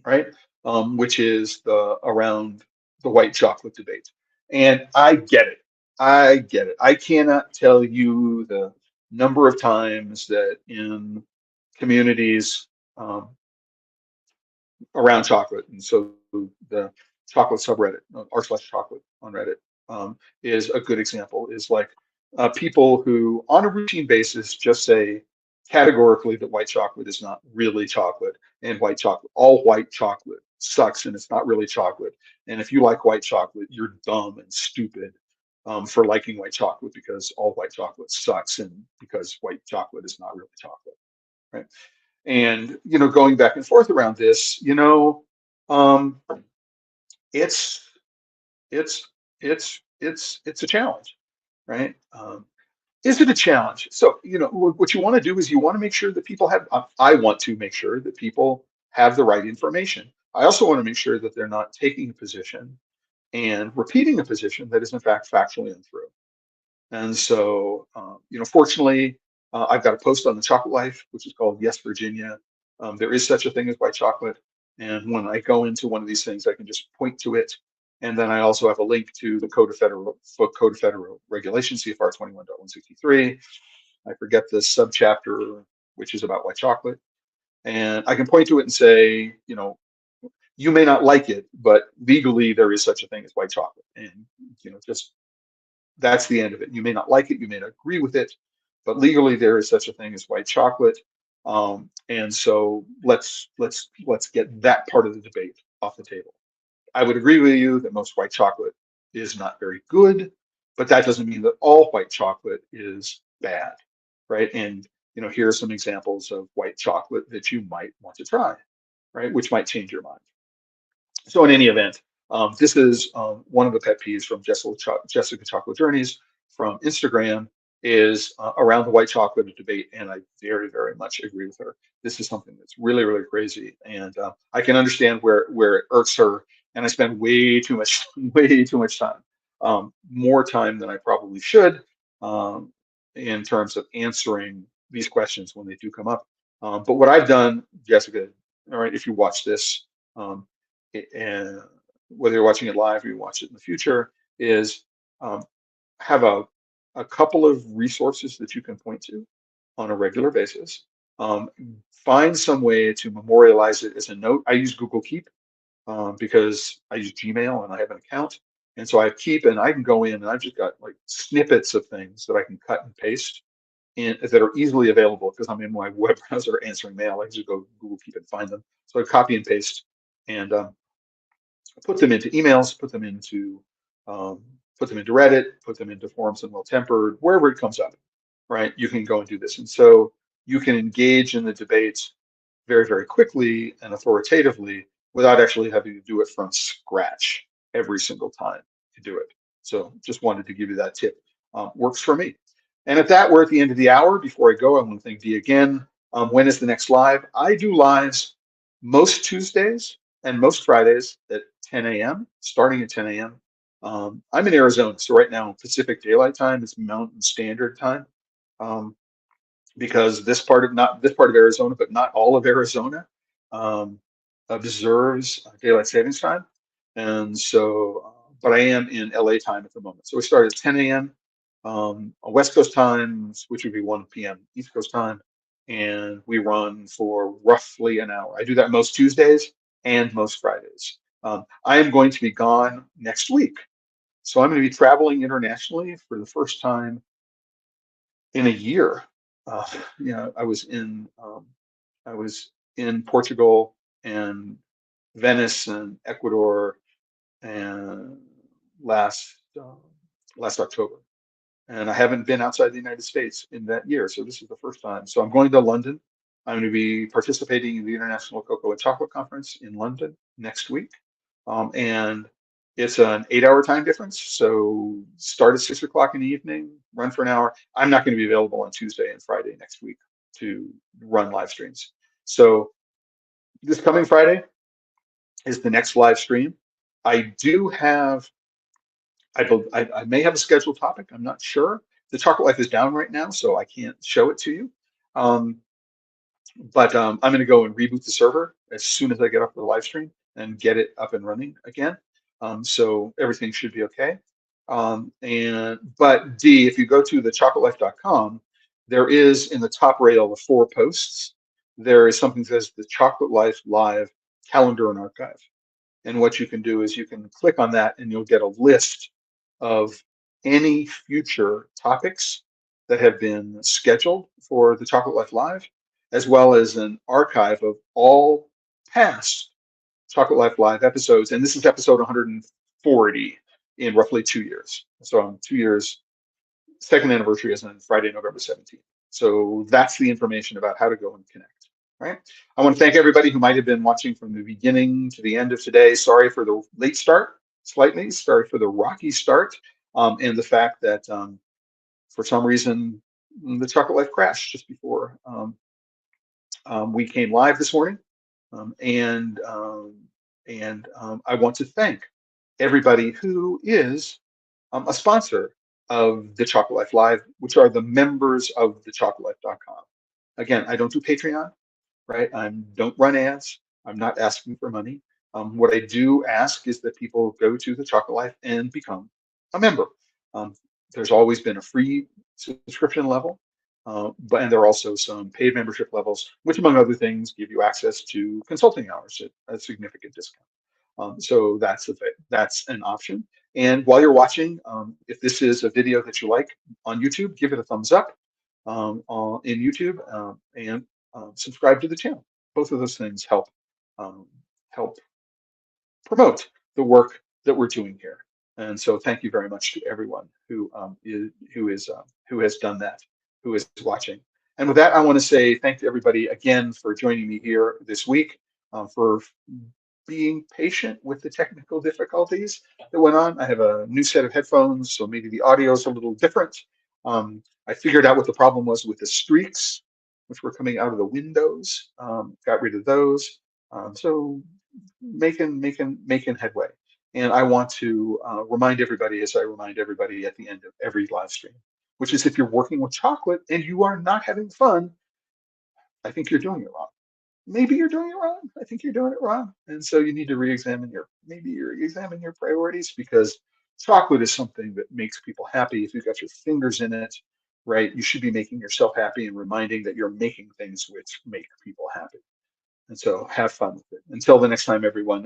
right? Which is the around the white chocolate debate. And I get it. I get it. I cannot tell you the number of times that in communities um, around chocolate, and so the chocolate subreddit, r/chocolate on Reddit, is a good example. Is like people who, on a routine basis, just say categorically that white chocolate is not really chocolate, and all white chocolate sucks, and it's not really chocolate. And if you like white chocolate, you're dumb and stupid for liking white chocolate, because all white chocolate sucks, and because white chocolate is not really chocolate, right? And going back and forth around this, um, it's it's it's a challenge, right? Is it a challenge? So, what you want to do is you want to make sure that people have, I want to make sure that people have the right information. I also want to make sure that they're not taking a position and repeating a position that is in fact factually untrue. And so, fortunately, I've got a post on the Chocolate Life, which is called Yes, Virginia. There is such a thing as white chocolate. And when I go into one of these things, I can just point to it. And then I also have a link to the Code of Federal Regulations, CFR 21.163. I forget the subchapter, which is about white chocolate. And I can point to it and say, you may not like it, but legally there is such a thing as white chocolate. And, just that's the end of it. You may not like it, you may not agree with it, but legally there is such a thing as white chocolate. And so let's get that part of the debate off the table. I would agree with you that most white chocolate is not very good, but that doesn't mean that all white chocolate is bad, right? And here are some examples of white chocolate that you might want to try, right? Which might change your mind. So in any event, this is one of the pet peeves from Jessica Chocolate Journeys from Instagram is around the white chocolate debate, and I very, very much agree with her. This is something that's really, really crazy, and I can understand where it irks her. And I spend way too much, way too much time, more time than I probably should, in terms of answering these questions when they do come up. But what I've done, Jessica, all right, if you watch this. And whether you're watching it live or you watch it in the future, is have a couple of resources that you can point to on a regular basis. Find some way to memorialize it as a note. I use Google Keep because I use Gmail and I have an account. And so I keep, and I can go in and I've just got like snippets of things that I can cut and paste that are easily available because I'm in my web browser answering mail. I can just go Google Keep and find them. So I copy and paste and put them into emails, um, put them into Reddit, put them into forums and Well Tempered, wherever it comes up, right? You can go and do this. And so you can engage in the debates very, very quickly and authoritatively without actually having to do it from scratch every single time to do it. So just wanted to give you that tip. Works for me. And at that, we're at the end of the hour. Before I go, I want to thank Dee again. When is the next live? I do lives most Tuesdays and most Fridays at 10 a.m., starting at 10 a.m. I'm in Arizona, so right now Pacific Daylight Time is Mountain Standard Time. Because not this part of Arizona, but not all of Arizona, observes daylight savings time, and so, but I am in LA time at the moment. So we start at 10 a.m. On West Coast time, which would be 1 p.m. East Coast time, and we run for roughly an hour. I do that most Tuesdays and most Fridays. I am going to be gone next week, so I'm going to be traveling internationally for the first time in a year. Uh, I was in Portugal and Venice and Ecuador and last last October, and I haven't been outside the United States in that year. So this is the first time. So I'm going to London. I'm going to be participating in the International Cocoa and Chocolate Conference in London next week, and it's an 8-hour time difference. So start at 6 o'clock in the evening, run for an hour. I'm not going to be available on Tuesday and Friday next week to run live streams. So this coming Friday is the next live stream. I do have, I may have a scheduled topic. I'm not sure. The Chocolate Life is down right now, so I can't show it to you. But I'm going to go and reboot the server as soon as I get off the live stream and get it up and running again. So everything should be okay. But D, if you go to thechocolatelife.com, there is in the top rail of 4 posts, there is something that says the Chocolate Life Live calendar and archive. And what you can do is you can click on that and you'll get a list of any future topics that have been scheduled for the Chocolate Life Live, as well as an archive of all past Chocolate Life Live episodes. And this is episode 140 in roughly 2 years. So 2 years, second anniversary is on Friday, November 17th. So that's the information about how to go and connect. Right. I want to thank everybody who might have been watching from the beginning to the end of today. Sorry for the late start, slightly. Sorry for the rocky start, and the fact that For some reason, the Chocolate Life crashed just before we came live this morning, um, and um, and I want to thank everybody who is a sponsor of the Chocolate Life Live, which are the members of TheChocolateLife.com. Again, I don't do Patreon, right? I don't run ads. I'm not asking for money. What I do ask is that people go to the Chocolate Life and become a member. Um, there's always been a free subscription level, but and there are also some paid membership levels, which, among other things, give you access to consulting hours at a significant discount. So that's an option. And while you're watching, if this is a video that you like on YouTube, give it a thumbs up in YouTube, and subscribe to the channel. Both of those things um, help promote the work that we're doing here. And so thank you very much to everyone who has done that, who is watching. And with that, I want to say thank you everybody again for joining me here this week, for being patient with the technical difficulties that went on. I have a new set of headphones, so maybe the audio is a little different. I figured out what the problem was with the streaks, which were coming out of the windows. Got rid of those. So making headway. And I want to remind everybody, as I remind everybody at the end of every live stream, which is if you're working with chocolate and you are not having fun, I think you're doing it wrong. Maybe you're doing it wrong. I think you're doing it wrong. And so you need to re-examine your priorities, because chocolate is something that makes people happy. If you've got your fingers in it, right, you should be making yourself happy and reminding that you're making things which make people happy. And so have fun with it. Until the next time, everyone.